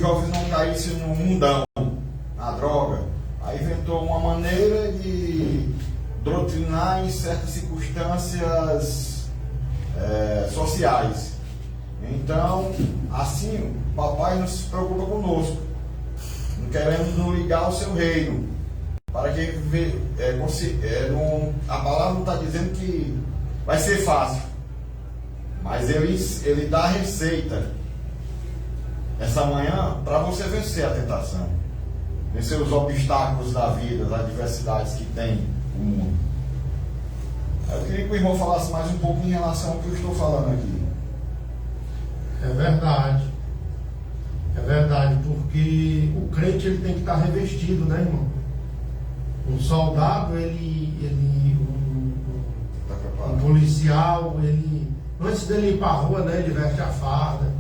jovens não caíssem no mundão, na droga. Aí inventou uma maneira de doutrinar em certas circunstâncias sociais. Então, assim, o papai não se preocupa conosco. Não queremos nos ligar ao seu reino. Para que a palavra não está dizendo que vai ser fácil. Mas ele dá a receita essa manhã para você vencer a tentação. Vencer os obstáculos da vida, as adversidades que tem o mundo. Eu queria que o irmão falasse mais um pouco em relação ao que eu estou falando aqui. É verdade. É verdade, porque o crente ele tem que estar revestido, né, irmão? Um soldado, um policial, antes dele ir para a rua, né, ele veste a farda,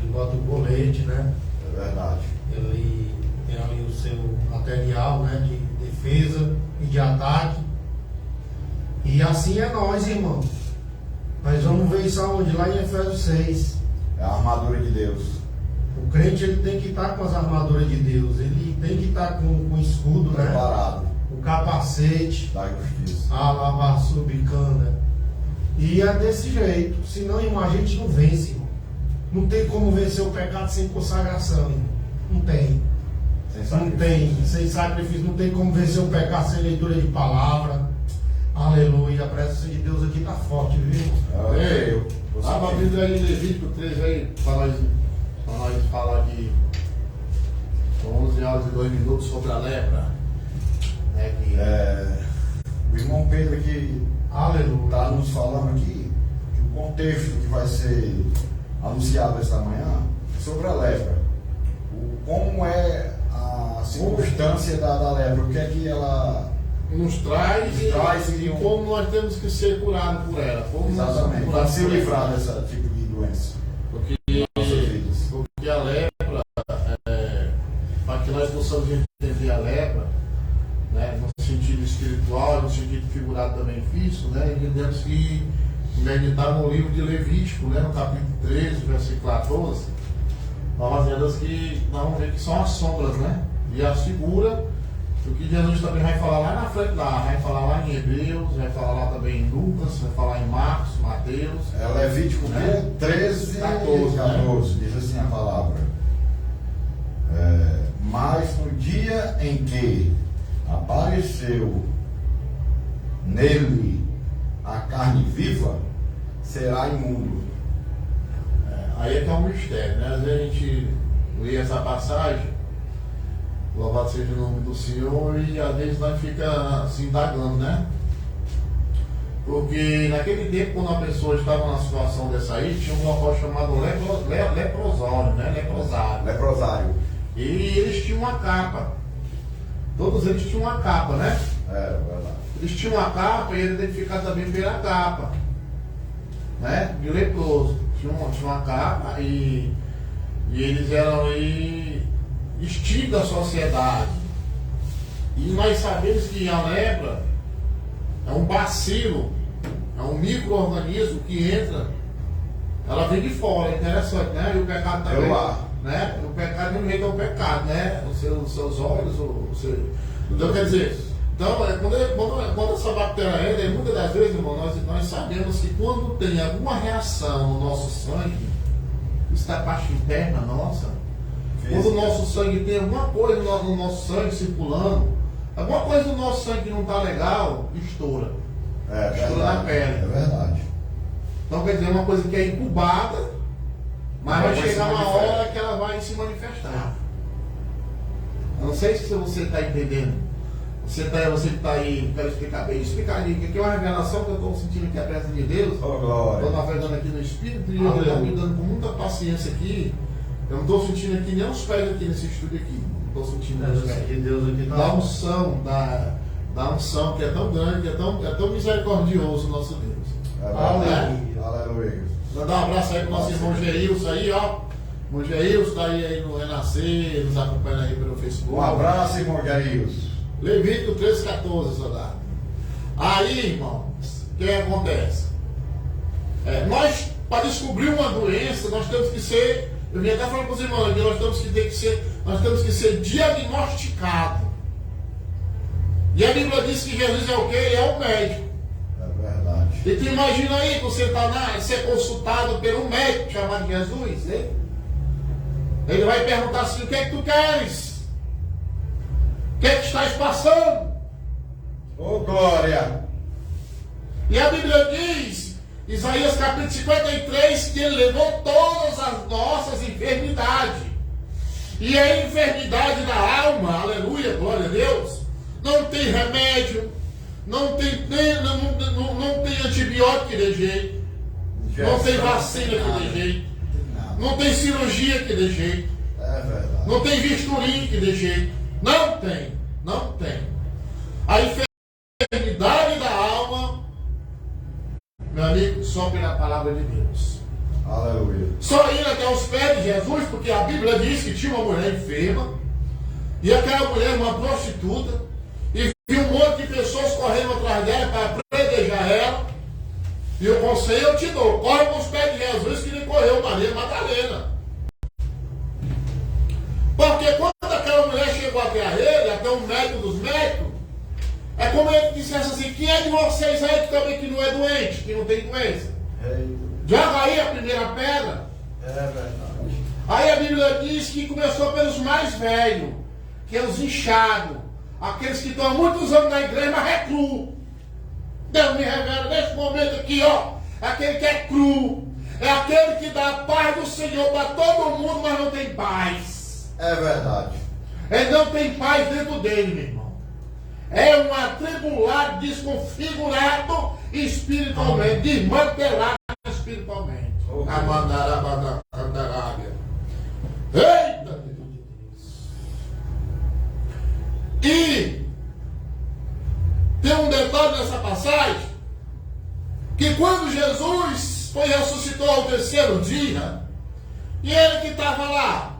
ele bota o colete, né? É verdade. Ele tem ali o seu material, né, de defesa e de ataque. E assim é nós, irmão. Nós vamos ver isso aonde? Lá em Efésios 6. É a armadura de Deus. O crente ele tem que estar com as armaduras de Deus. Ele tem que estar com o escudo, preparado, né? O capacete da justiça. A labassubicana. E é desse jeito. Senão, irmão, a gente não vence, irmão. Não tem como vencer o pecado sem consagração, irmão. Não tem. Não tem. Sem sacrifício. Não tem como vencer o pecado sem leitura de palavra. Aleluia. A presença de Deus aqui está forte, viu? Abra a Bíblia aí, Levítico 3 aí, para nós falar de 11 horas e 2 minutos sobre a lepra. O irmão Pedro aqui está nos falando aqui que o contexto que vai ser anunciado esta manhã é sobre a lepra. Como é a circunstância da lepra, o que é que ela nos traz e como nós temos que ser curados por ela. Exatamente, para se livrar desse tipo de doença. Porque a lepra, para que nós possamos entender a lepra, né, no sentido espiritual, no sentido figurado também físico, né, entendemos que meditar no livro de Levítico, né, no capítulo 13, versículo 14, nós vamos ver que são as sombras, né, e as figuras. O que Jesus também vai falar lá na frente, vai falar lá em Hebreus, vai falar lá também em Lucas, vai falar em Marcos, Mateus. Levítico, né? 13, 14, diz assim a palavra. Mas no dia em que apareceu nele a carne viva, será imundo. Aí é que é um mistério, né? Às vezes a gente lê essa passagem, louvado seja o nome do Senhor, e às vezes nós fica se indagando, né? Porque naquele tempo, quando a pessoa estava numa situação dessa aí, tinha um local chamado leprosório, né? Leprosário. E eles tinham uma capa. Todos eles tinham uma capa, né? Verdade. Eles tinham uma capa e era identificado também pela capa, né? De leproso. Tinha uma capa e eles eram aí estigma da sociedade. E nós sabemos que a lepra é um bacilo, é um micro-organismo que entra, ela vem de fora, é interessante, né? E o pecado também, né? O pecado não é o pecado, né? Os seus olhos, então quer dizer, quando essa bactéria entra, muitas das vezes, irmão, nós sabemos que quando tem alguma reação no nosso sangue, isso está a parte interna nossa. Quando o nosso sangue tem alguma coisa no nosso sangue circulando, alguma coisa no nosso sangue que não está legal, estoura. Estoura na pele. É verdade. Então quer dizer, uma coisa que é incubada, mas vai chegar uma hora que ela vai se manifestar. Eu não sei se você está entendendo. Você que está aí, quero explicar bem. Explicar ali, que aqui é uma revelação que eu estou sentindo aqui a presença de Deus. Estou navegando aqui no Espírito e eu estou me dando com muita paciência aqui. Eu não estou sentindo aqui nem os pés aqui nesse estúdio aqui. Não estou sentindo os pés. De Deus aqui Da unção, da unção que é tão grande, é tão misericordioso o nosso Deus. Aleluia. Mandar um abraço aí para o nosso irmão Geilson aí, ó. Irmão Geilson está aí no Renascer, nos acompanha aí pelo Facebook. Um abraço, irmão Geilson. Levítico 13:14, soldado. Aí, irmão, o que acontece? Nós, para descobrir uma doença, nós temos que ser Eu vim até falar para os irmãos aqui, nós temos que ser diagnosticados. E a Bíblia diz que Jesus é o quê? Ele é o médico. É verdade. E tu imagina aí que você está ser consultado por um médico chamado Jesus, né? Ele vai perguntar assim: o que é que tu queres? O que é que estás passando? Ô, glória! E a Bíblia diz, Isaías capítulo 53, que ele levou todas as nossas enfermidades. E a enfermidade da alma, aleluia, glória a Deus, não tem remédio, não tem antibiótico que dê jeito, não tem vacina que dê jeito, não tem cirurgia que dê jeito, É verdade. não tem bisturi que dê jeito, não tem. A enfermidade da alma, meu amigo, só pela palavra de Deus. Aleluia. Só ir até os pés de Jesus, porque a Bíblia diz que tinha uma mulher enferma, e aquela mulher, uma prostituta, e viu um monte de pessoas correndo atrás dela para predejar ela. E o conselho eu te dou: corre com os pés de Jesus, que nem correu Maria Madalena. Porque quando aquela mulher chegou até ele, até um médico dos médicos, é como ele dissesse assim: quem é de vocês aí que também que não é doente, que não tem doença? Joga aí a primeira pedra. É verdade. Aí a Bíblia diz que começou pelos mais velhos, que é os inchados, aqueles que estão há muitos anos na igreja, mas é cru. Deus me revela nesse momento aqui, ó, aquele que é cru, é aquele que dá a paz do Senhor para todo mundo, mas não tem paz. É verdade. Ele não tem paz dentro dele, meu irmão. É um atribulado, desconfigurado espiritualmente, desmantelado espiritualmente. Eita! E tem um detalhe nessa passagem, que quando Jesus foi ressuscitou ao terceiro dia, e ele que estava lá,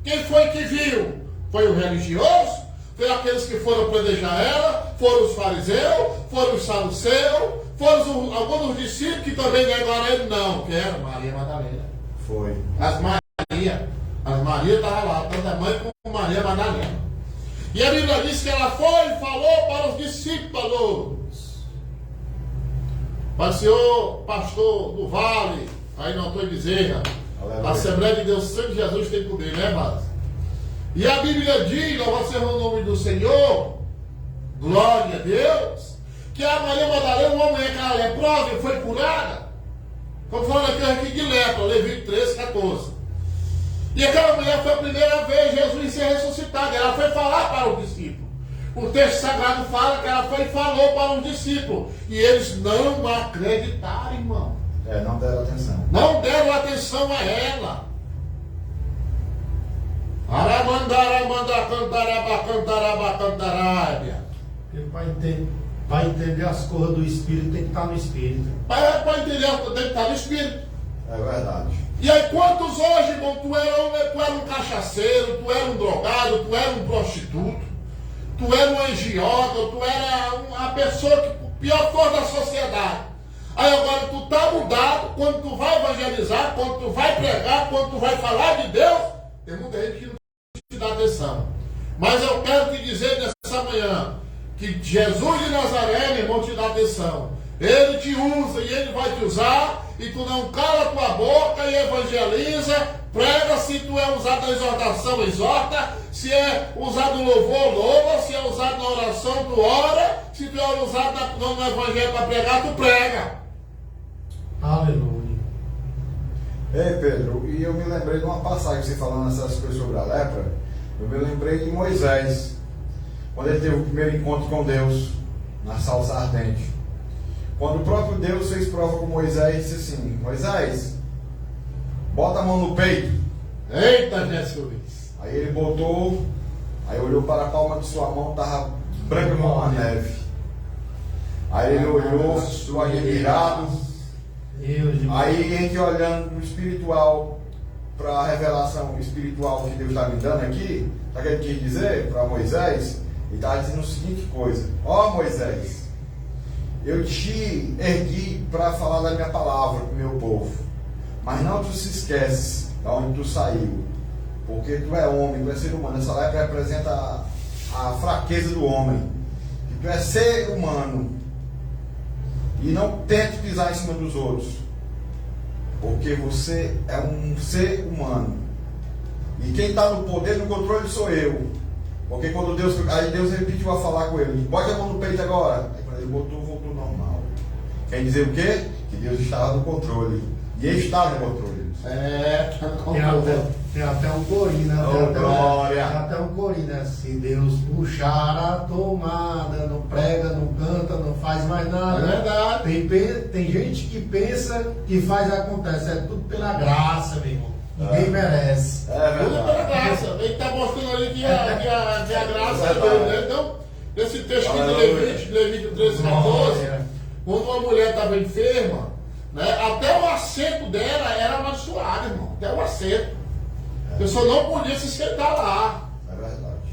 quem foi que viu? Foi o religioso? Foi aqueles que foram planejar ela? Foram os fariseus? Foram os saduceus? Foram alguns dos discípulos que também negaram ele? Não, que era Maria Madalena. Foi. As Maria estavam lá, tanto a mãe como Maria Madalena. E a Bíblia diz que ela foi e falou para os discípulos. Para o senhor pastor do vale, aí no Antônio Bezerra, a Assembleia de Deus Santo Jesus tem poder, né, mas? E a Bíblia diz, louvado seja o nome do Senhor, glória a Deus, que a Maria Madalena, uma mulher que era leprosa, foi curada. Como falando aqui de lepra, Levítico 13, 14. E aquela mulher foi a primeira vez Jesus ser ressuscitado. Ela foi falar para os discípulos. O texto sagrado fala que ela foi e falou para os discípulos. E eles não acreditaram, irmão. Não deram atenção. Não deram atenção a ela. Para entender as coisas do Espírito, tem que estar no Espírito. Para entender, tem que estar no Espírito. É verdade. E aí quantos hoje, irmão, tu era um cachaceiro, tu era um drogado, tu era um prostituto, tu era um agiota, tu era a pessoa que pior for da sociedade. Aí agora tu tá mudado, quando tu vai evangelizar, quando tu vai pregar, quando tu vai falar de Deus, tem muita gente que não te dá atenção. Mas eu quero te dizer nessa manhã, que Jesus de Nazaré, meu irmão, te dá atenção. Ele te usa e ele vai te usar, e tu não cala tua boca e evangeliza, prega. Se tu é usado na exortação, exorta. Se é usado no louvor, louva. Se é usado na oração, tu ora. Se tu é usado no evangelho para pregar, tu prega. Aleluia. Ei, Pedro, e eu me lembrei de uma passagem, você falando essas coisas sobre a lepra. Eu me lembrei de Moisés, quando ele teve o primeiro encontro com Deus, na salsa ardente. Quando o próprio Deus fez prova com Moisés, disse assim: Moisés, bota a mão no peito. Eita, Jesus! Aí ele botou, aí olhou para a palma de sua mão, estava branca como uma neve. Aí ele olhou, ficou admirado. Aí a gente olhando no espiritual, para a revelação espiritual que Deus está me dando aqui, sabe o que ele quis dizer para Moisés? Ele estava dizendo a seguinte coisa: ó Moisés, eu te ergui para falar da minha palavra para o meu povo, mas não tu se esqueces da onde tu saiu. Porque tu é homem, tu é ser humano. Essa lepra representa a fraqueza do homem. Que tu é ser humano. E não tente pisar em cima dos outros. Porque você é um ser humano. E quem está no poder, no controle sou eu. Porque quando Deus repetiu a falar com ele, bote a mão no peito agora. Aí quando ele voltou normal. Quer dizer o quê? Que Deus estava no controle. E ele está no controle. Tá no controle. Tem até um corinho, né? Oh, glória. Tem até um corinho, né? Se Deus puxar a tomada, não prega, não canta, não faz mais nada. É verdade. Tem gente que pensa que faz e acontece. É tudo pela graça, meu irmão. Ninguém merece. É Tudo pela verdade. graça. Ele está mostrando ali que a graça é Deus, né? Então, esse texto aqui de Levítico 13, 14, quando uma mulher estava enferma, né, até o assento dela era amaldiçoado, irmão. Até o assento. A pessoa não podia se sentar lá. É verdade.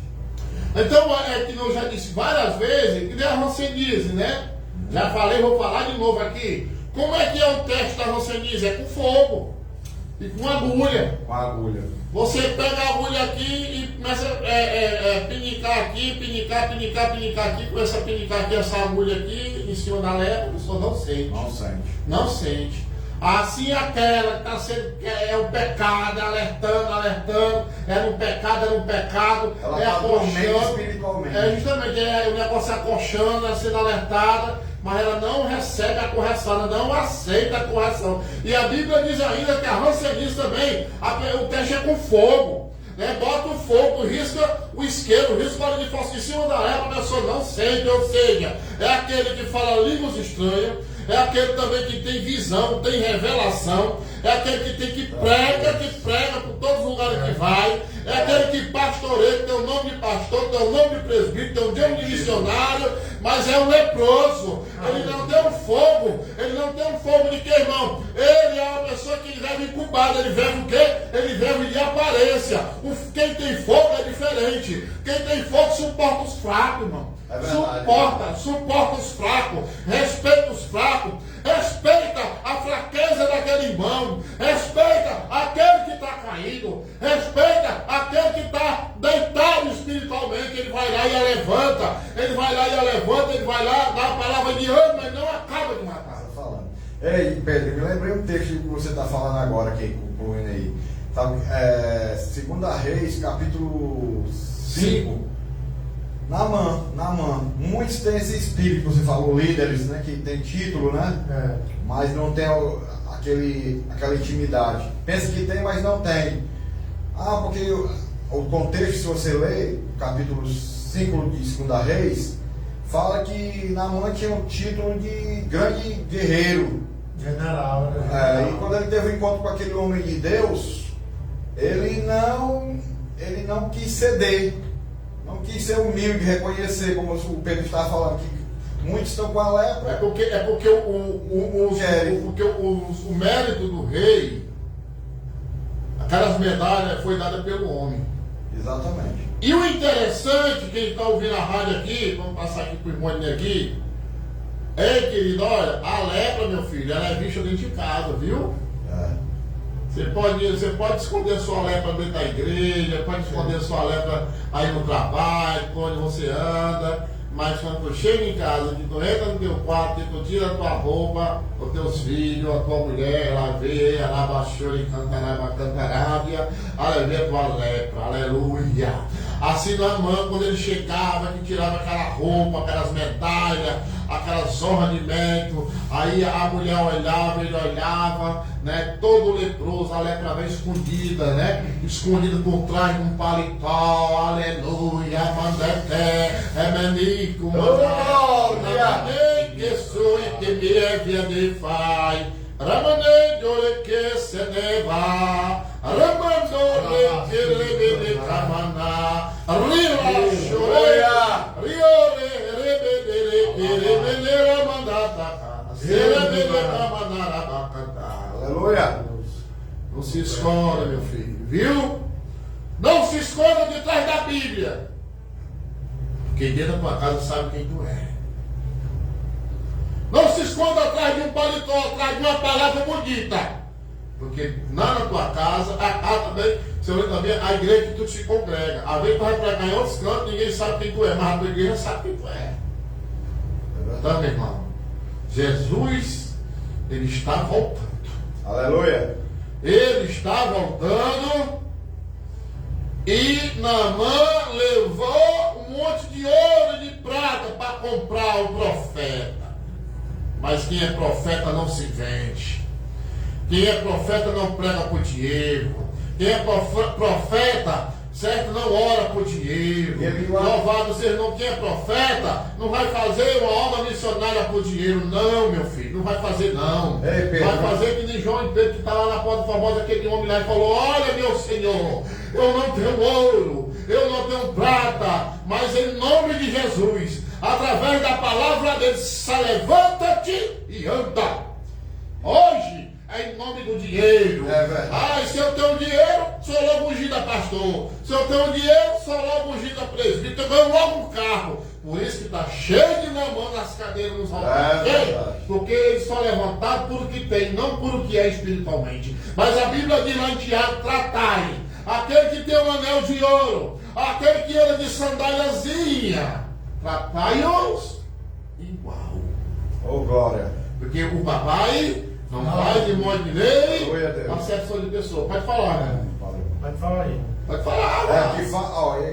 Então, é que eu já disse várias vezes, que nem a rancenise, né? Já falei, vou falar de novo aqui. Como é que é o teste da rancenise? É com fogo e com agulha. Com a agulha. Você pega a agulha aqui e começa a pinicar aqui, pinicar aqui, começa a pinicar aqui essa agulha aqui, em cima da lepra, a pessoa não sente. Não sente. Não sente. Assim aquela que está sendo, é o pecado, alertando, era um pecado, Ela é está dormente aconchando, espiritualmente. é justamente, o negócio aconchando, ela sendo alertada, mas ela não recebe a correção, ela não aceita a correção. E a Bíblia diz ainda que a rancenise também, o teste é com fogo. Né? Bota o fogo, risca o isqueiro, risca o óleo de fósforo em cima da lepra, a pessoa não sente, ou seja, é aquele que fala línguas estranhas, é aquele também que tem visão, tem revelação, é aquele que prega por todos os lugares que vai, é aquele que pastoreia, tem o nome de pastor, tem o nome de presbítero, tem o nome de missionário, mas é um leproso. Ele não tem um fogo, de que, irmão? Ele é uma pessoa que vive incubada, ele vive o quê? Ele vive de aparência. Quem tem fogo é diferente. Quem tem fogo suporta os fracos, irmão. É verdade. Suporta os fracos, respeita os fracos, respeita a fraqueza daquele irmão, respeita aquele que está caído, respeita aquele que está deitado espiritualmente. Ele vai lá e a levanta, ele vai lá, dá a palavra de ânimo, mas não acaba de matar. Tá falando. Ei, Pedro, me lembrei um texto que você está falando agora aqui, concluindo aí. Sabe, 2 Reis, capítulo 5. Naamã. Muitos têm esse espírito, você falou, líderes, né, que tem título, né? Mas não tem aquela intimidade. Pensa que tem, mas não tem. Porque o contexto, se você ler, capítulo 5 de 2 Reis, fala que Naamã tinha um título de grande guerreiro. General, né? E quando ele teve um encontro com aquele homem de Deus, ele não quis ceder. Não quis ser humilde, reconhecer, como o Pedro estava falando, que muitos estão com a lepra. É porque o mérito do rei, aquelas medalhas foi dada pelo homem. Exatamente. E o interessante, quem está ouvindo a rádio aqui, vamos passar aqui para o irmão aqui. Ei, querido, olha, a lepra, meu filho, ela é vista dentro de casa, viu? Você pode esconder sua lepra dentro da igreja, pode esconder sua lepra aí no trabalho, onde você anda, mas quando tu chega em casa, que tu entra no teu quarto, que tu tira a tua roupa, os teus filhos, a tua mulher, ela vê, ela baixou e cantarábia, ela vê a tua lepra, aleluia. Assim Naamã, quando ele chegava, que tirava aquela roupa, aquelas medalhas, aquelas honras de mérito, aí a mulher olhava, ele olhava, né? Todo leproso, a lepra vem escondida, né? Escondida por trás de um paletó, aleluia, mandeté, menico, que sou e que me via de fai, ramane dole que se neva, ramandole que leve de camana, rila choreia, riore, rebedere, mandata, rebedere, camanara, Aleluia. Não se esconda, meu filho, viu? Não se esconda de trás da Bíblia. Quem dentro da tua casa sabe quem tu é. Não se esconda atrás de um paletó, atrás de uma palavra bonita. Porque na tua casa, também, você olha também a igreja que tu se congrega. Às vezes tu vai pregar em outros cantos, ninguém sabe quem tu é, mas a tua igreja sabe quem tu é. Então, meu irmão, Jesus, ele está voltando. Aleluia. Ele está voltando e Naamã levou um monte de ouro e de prata para comprar o profeta. Mas quem é profeta não se vende. Quem é profeta não prega por dinheiro. Quem é profeta, certo, não ora por dinheiro. Louvado seja o nome. Quem é profeta não vai fazer uma obra missionária por dinheiro. Não, meu filho, não vai fazer não. Vai fazer que nem João e Pedro que está lá na porta famosa, aquele homem lá e falou: olha, meu Senhor, eu não tenho ouro, eu não tenho prata, mas em nome de Jesus, através da palavra dele, levanta-te e anda. Hoje é em nome do dinheiro. Se eu tenho dinheiro, sou logo ungido a pastor. Se eu tenho dinheiro, sou logo ungido a presbítero. Eu ganho logo um carro. Por isso que está cheio de Naamã nas cadeiras nos altares. Porque eles são levantados por o que tem, não por o que é espiritualmente. Mas a Bíblia diz lá em Tiago: tratai aquele que tem um anel de ouro, aquele que anda de sandáliazinha, tratai-os igual. Oh, glória. Porque o papai não faz de modo de lei acepção de pessoa. Pode falar, né? Pode falar aí. Pode falar.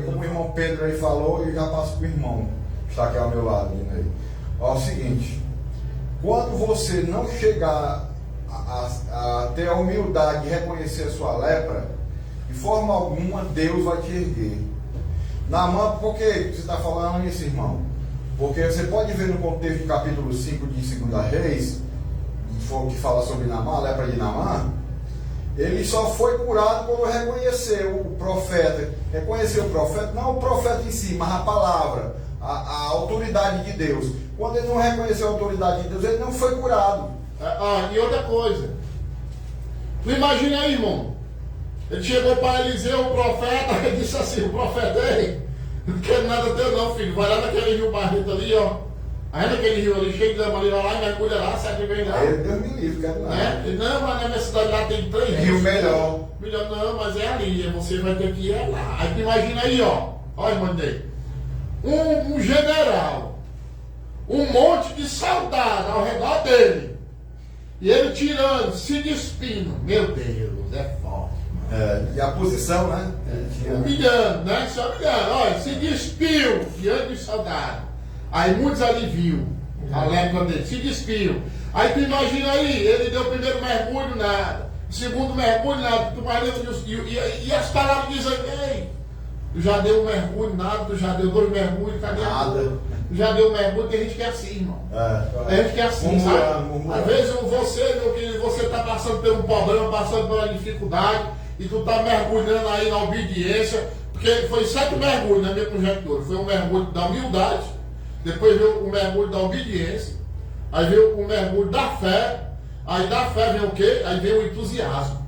Como o irmão Pedro aí falou, eu já passo para o irmão que está aqui ao meu lado. Aí. É o seguinte: quando você não chegar a ter a humildade de reconhecer a sua lepra, de forma alguma Deus vai te erguer. Naamã, por que você está falando isso, irmão? Porque você pode ver no contexto do capítulo 5 de 2 Reis, que fala sobre Naamã, a lepra de Naamã. Ele só foi curado quando reconheceu o profeta. Reconheceu o profeta, não o profeta em si, mas a palavra, a autoridade de Deus. Quando ele não reconheceu a autoridade de Deus, ele não foi curado. E outra coisa, tu imagina aí, irmão, ele chegou para Eliseu, o profeta, e disse assim: o profeta, ei, não quero nada teu não, filho, vai lá naquele rio Barreto ali, ó. Aí naquele rio ali, cheio de lama ali, vai lá e mergulha lá, sai de bem lá. Aí Deus me livre, quero nada. Não, mas na minha cidade lá tem 3 rio melhor. Não, mas é ali, você vai ter que ir lá. Aí tu imagina aí, ó, olha, mandei, um general, um monte de soldados ao redor dele, e ele tirando, se despindo. Meu Deus, é forte. E a posição, né? Humilhando, né? Se humilhando, olha, se despiu diante dos soldados. Aí muitos ali viu a lepra dele, se despiu. Aí tu imagina aí, ele deu o primeiro mergulho, nada. O segundo mergulho, nada. E as palavras dizem: ei, tu já deu um mergulho, nada. Tu já deu 2 mergulhos, cadê nada? Tu já deu um mergulho. Tem gente que é assim, irmão. Tem gente que é assim, sabe? Às vezes você, meu querido, você está passando por um problema, passando por uma dificuldade, e tu está mergulhando aí na obediência, porque foi 7 mergulhos na minha conjectura. Foi um mergulho da humildade, depois veio o mergulho da obediência, aí veio o mergulho da fé, aí da fé vem o quê? Aí vem o entusiasmo.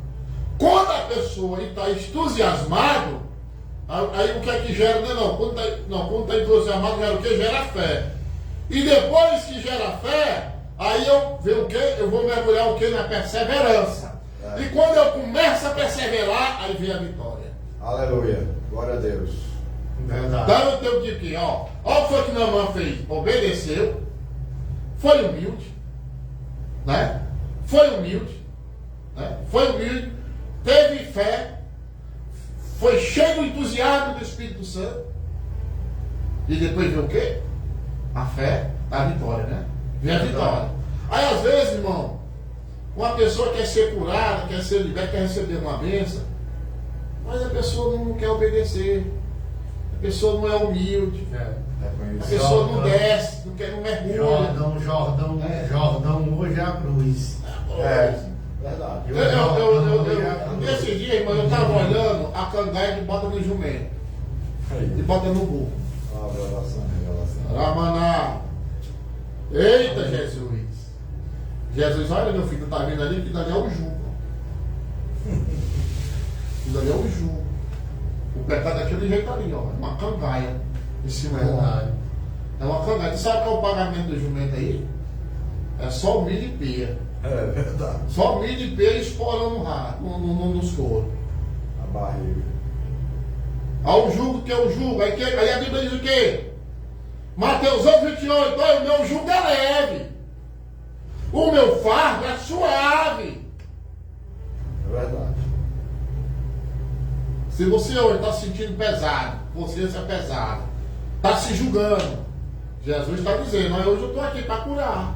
Quando a pessoa está entusiasmado, aí o que é que gera? Quando está entusiasmado, gera o quê? Gera fé. E depois que gera fé, aí eu vejo o quê? Eu vou mergulhar o quê? Na perseverança. E quando eu começo a perseverar, aí vem a vitória. Aleluia, glória a Deus. Verdade. Então eu tenho que ir aqui, ó o que foi que Naamã fez: obedeceu, foi humilde, né? Foi humilde, teve fé, foi cheio do entusiasmo do Espírito Santo, e depois veio o quê? A fé, a vitória, né? Vem a vitória. Aí às vezes, irmão, uma pessoa quer ser curada, quer ser liberta, quer receber uma bênção, mas a pessoa não quer obedecer. A pessoa não é humilde, a pessoa não desce, não mergulha. Jordão hoje é a cruz. Verdade. Esse dia, irmão, eu estava olhando a cangaia que bota no jumento e bota no burro. Revelação. Ramaná. Eita, Jesus. Jesus, olha, meu filho, tá vendo ali que dali é o jugo. Que dali é o jugo. O pecado é daquele jeito ali, ó. Uma cangaia em cima do homem. É uma cangaia. Tu sabe qual é o pagamento do jumento aí? É só o milho e pia. É verdade. Só milho e peixe esporando nos coros. A barriga. Há um jugo que é o jugo. Aí a Bíblia diz o quê? Mateus 28, olha, o meu jugo é leve. O meu fardo é suave. É verdade. Se você hoje está se sentindo pesado, consciência pesada, está se julgando, Jesus está dizendo, mas hoje eu estou aqui para curar.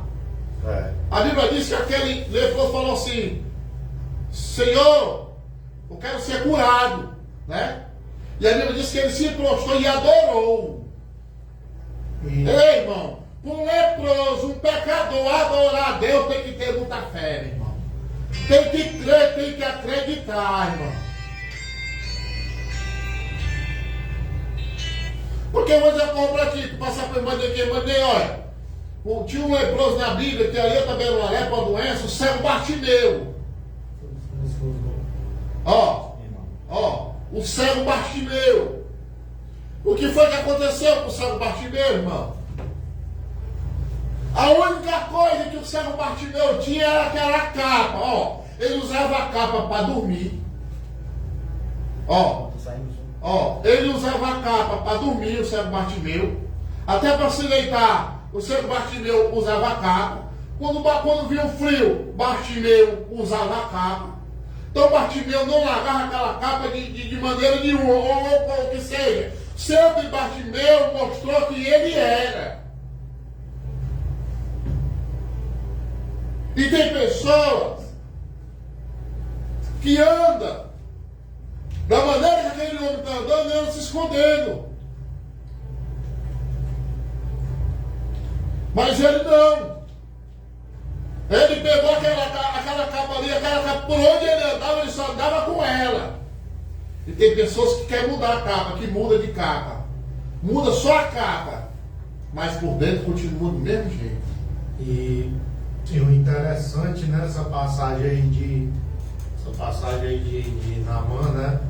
É. A Bíblia diz que aquele leproso falou assim, Senhor, eu quero ser curado, né? E a Bíblia diz que ele se prostrou e adorou. Ei, irmão, um leproso, um pecador, adorar a Deus tem que ter muita fé, meu irmão. Tem que crer, tem que acreditar, irmão. Porque eu vou dizer para aqui, passar por mandei, olha, tinha um leproso na Bíblia, que ali também era uma lepra, uma doença, o cego Bartimeu. O cego Bartimeu. O que foi que aconteceu com o cego Bartimeu, irmão? A única coisa que o cego Bartimeu tinha era aquela capa, ele usava a capa para dormir. Ele usava a capa para dormir, o cego Bartimeu. Até para se deitar, o cego Bartimeu usava a capa. Quando vinha o frio, Bartimeu usava a capa. Então Bartimeu não largava aquela capa de maneira nenhuma, ou o que seja. Sempre Bartimeu mostrou que ele era. E tem pessoas que andam da maneira que aquele homem está andando, ele se escondendo. Mas ele não. Ele pegou aquela capa ali, aquela capa, por onde ele andava, ele só andava com ela. E tem pessoas que querem mudar a capa, que muda de capa. Muda só a capa, mas por dentro continua do mesmo jeito. E o interessante nessa passagem aí de Naamã, né?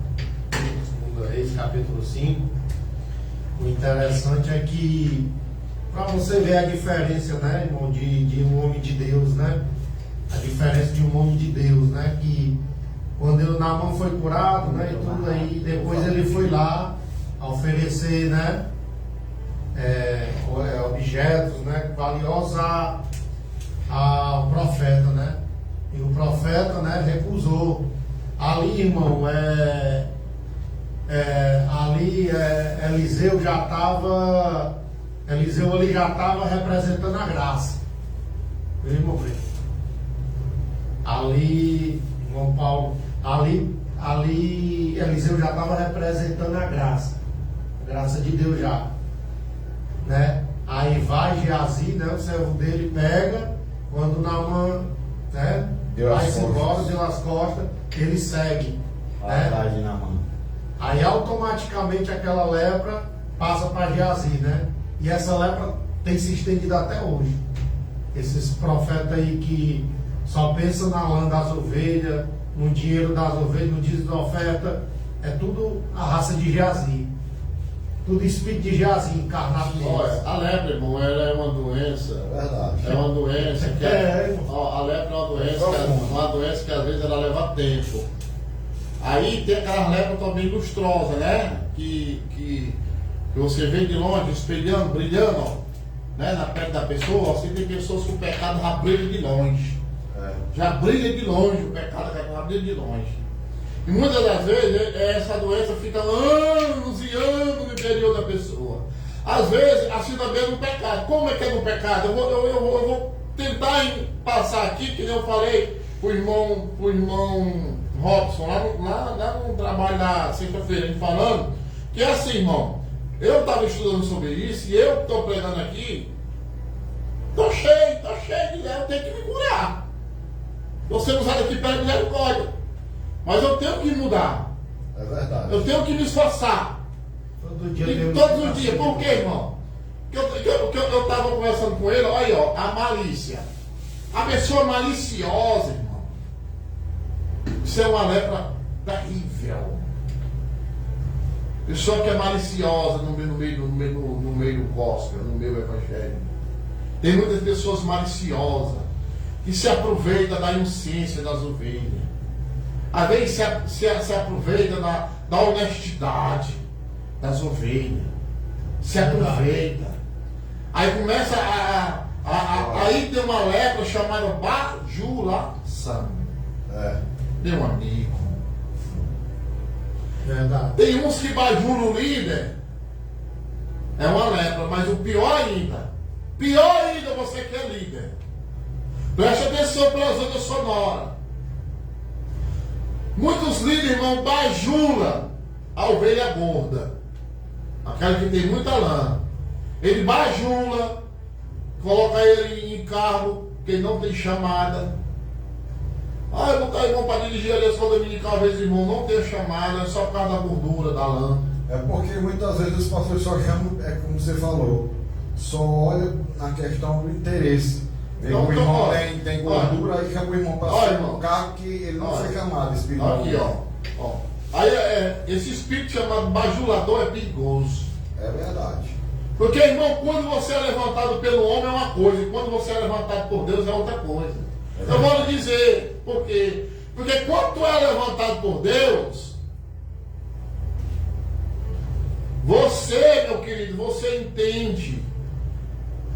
2 Reis, capítulo 5. O interessante é que, para você ver a diferença, né, irmão, de um homem de Deus, né? A diferença de um homem de Deus, né? Que quando Naamã foi curado, né? E tudo aí, depois ele foi lá oferecer, né? Objetos, né? Valiosos ao profeta, né? E o profeta, né? Recusou. Ali, irmão, Eliseu ali já estava representando a graça. Viu, irmão? Ali, irmão Paulo, ali Eliseu já estava representando a graça de Deus já, né? Aí vai Geazi, né? O servo dele pega, quando Naamã, né? Vai-se embora, deu as costas, ele segue, né? De Naamã. Aí automaticamente aquela lepra passa para Geazi, né? E essa lepra tem se estendido até hoje. Esses profetas aí que só pensam na lã das ovelhas, no dinheiro das ovelhas, no dízimo da oferta, é tudo a raça de Geazi. Tudo espírito de Geazi encarnado neles. Olha, a lepra, irmão, ela é uma doença. É verdade. É uma doença que a lepra é uma doença que às vezes ela leva tempo. Aí tem aquelas lepras também lustrosas, né? Que você vê de longe, espelhando, brilhando, ó, né? Na pele da pessoa. Assim, tem pessoas que o pecado já brilha de longe. Já brilha de longe, o pecado já brilha de longe. E muitas das vezes essa doença fica anos e anos no interior da pessoa. Às vezes, assim também é no pecado. Como é que é no pecado? Eu vou tentar passar aqui, que nem eu falei pro irmão Robson, lá no trabalho da sexta-feira, falando que é assim, irmão. Eu estava estudando sobre isso e eu estou pregando aqui. Tô cheio de eu tenho que me curar. Você não sai daqui pela misericórdia. Mas eu tenho que mudar. É verdade. Eu tenho que me esforçar. Todos os dias. Por quê, irmão? Porque eu estava conversando com ele, olha aí, ó, a malícia. A pessoa maliciosa, irmão. Isso é uma lepra terrível. Pessoa que é maliciosa no meio gospel, no meio evangélico. Tem muitas pessoas maliciosas. que se aproveita da inocência das ovelhas. Às vezes se aproveita da honestidade das ovelhas. Se aproveita. Aí começa aí tem uma lepra chamada bajulação. Meu amigo. Verdade. Tem uns que bajulam o líder. É uma lepra, mas o pior ainda você que é líder. Preste atenção para as ondas sonoras. Muitos líderes, irmão, bajulam a ovelha gorda. Aquela que tem muita lã. Ele bajula, coloca ele em carro, que ele não tem chamada. Eu vou estar, irmão, para dirigir ali a escola dominical, às vezes, irmão, não tem chamada, é só por causa da gordura, da lã. É porque muitas vezes os pastores só chamam, é como você falou, só olha na questão do interesse. Então, o irmão olha, tem gordura, aí chama o irmão para ser um carro que ele não foi chamado espiritual. Aqui, ó. Aí esse espírito chamado bajulador é perigoso. É verdade. Porque, irmão, quando você é levantado pelo homem é uma coisa, e quando você é levantado por Deus é outra coisa. Eu vou lhe dizer por quê. Porque quando tu é levantado por Deus, você, meu querido, você entende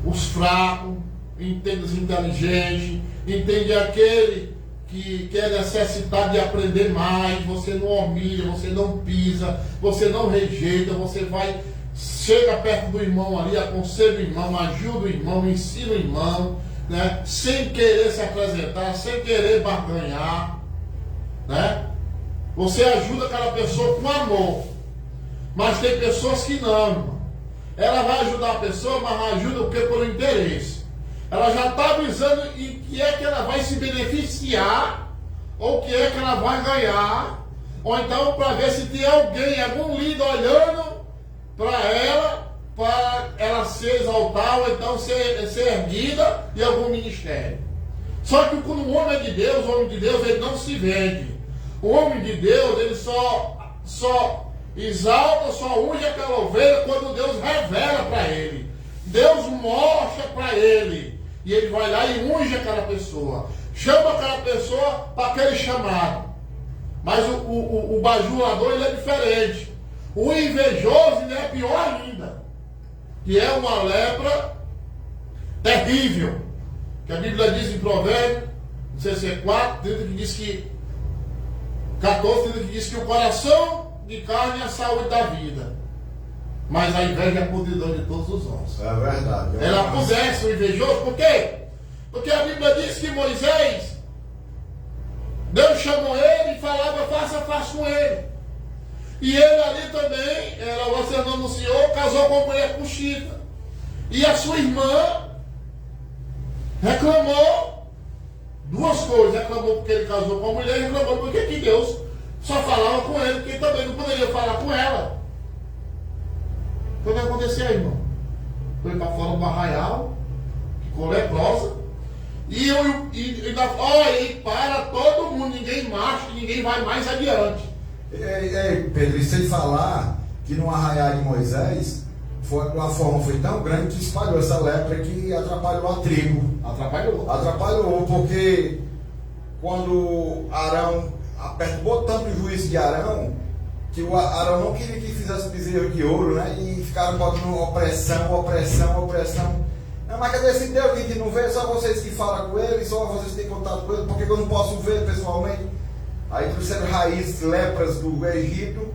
os fracos, entende os inteligentes, entende aquele que é necessitado de aprender mais. Você não humilha, você não pisa, você não rejeita, você vai, chega perto do irmão ali, aconselha o irmão, ajuda o irmão, ensina o irmão, né? Sem querer se apresentar, sem querer barganhar, né? Você ajuda aquela pessoa com amor. Mas tem pessoas que não, irmão. Ela vai ajudar a pessoa, mas não ajuda o que? Por interesse. Ela já está avisando em que é que ela vai se beneficiar, ou o que é que ela vai ganhar, ou então para ver se tem alguém, algum líder olhando para ela ser exaltada, ou então ser erguida em algum ministério. Só que quando o homem é de Deus, o homem de Deus, ele não se vende. O homem de Deus, ele só exalta, só unge aquela ovelha quando Deus revela para ele. Deus mostra para ele. E ele vai lá e unge aquela pessoa. Chama aquela pessoa para aquele chamado. Mas o bajulador, ele é diferente. O invejoso, ele é pior ainda. Que é uma lepra terrível. Que a Bíblia diz em Provérbios, não sei se é 4, 30, que diz que 14, 30, que diz que o coração de carne é a saúde da vida. Mas a inveja é a podridão de todos os ossos. É verdade. Ela apodrece o invejoso, por quê? Porque a Bíblia diz que Moisés, Deus chamou ele e falava face a face com ele. E ele ali também, você não anunciou, casou com uma mulher cuxita. E a sua irmã reclamou duas coisas. Reclamou porque ele casou com a mulher e reclamou porque que Deus só falava com ele, porque também não poderia falar com ela. O que aconteceu, irmão? Foi para fora do arraial, ficou leprosa, e para todo mundo, ninguém marcha, ninguém vai mais adiante. Pedro, e sem falar que no arraial de Moisés, a forma foi tão grande que espalhou essa lepra que atrapalhou a tribo. Atrapalhou, porque quando Arão apertou tanto o juízo de Arão, que o Arão não queria que fizesse bezerro de ouro, né? E ficaram botando opressão. Não, mas cadê esse Deus que não vê? Só vocês que falam com ele, só vocês têm contato com ele, porque eu não posso ver pessoalmente. Aí trouxeram raízes lepras do Egito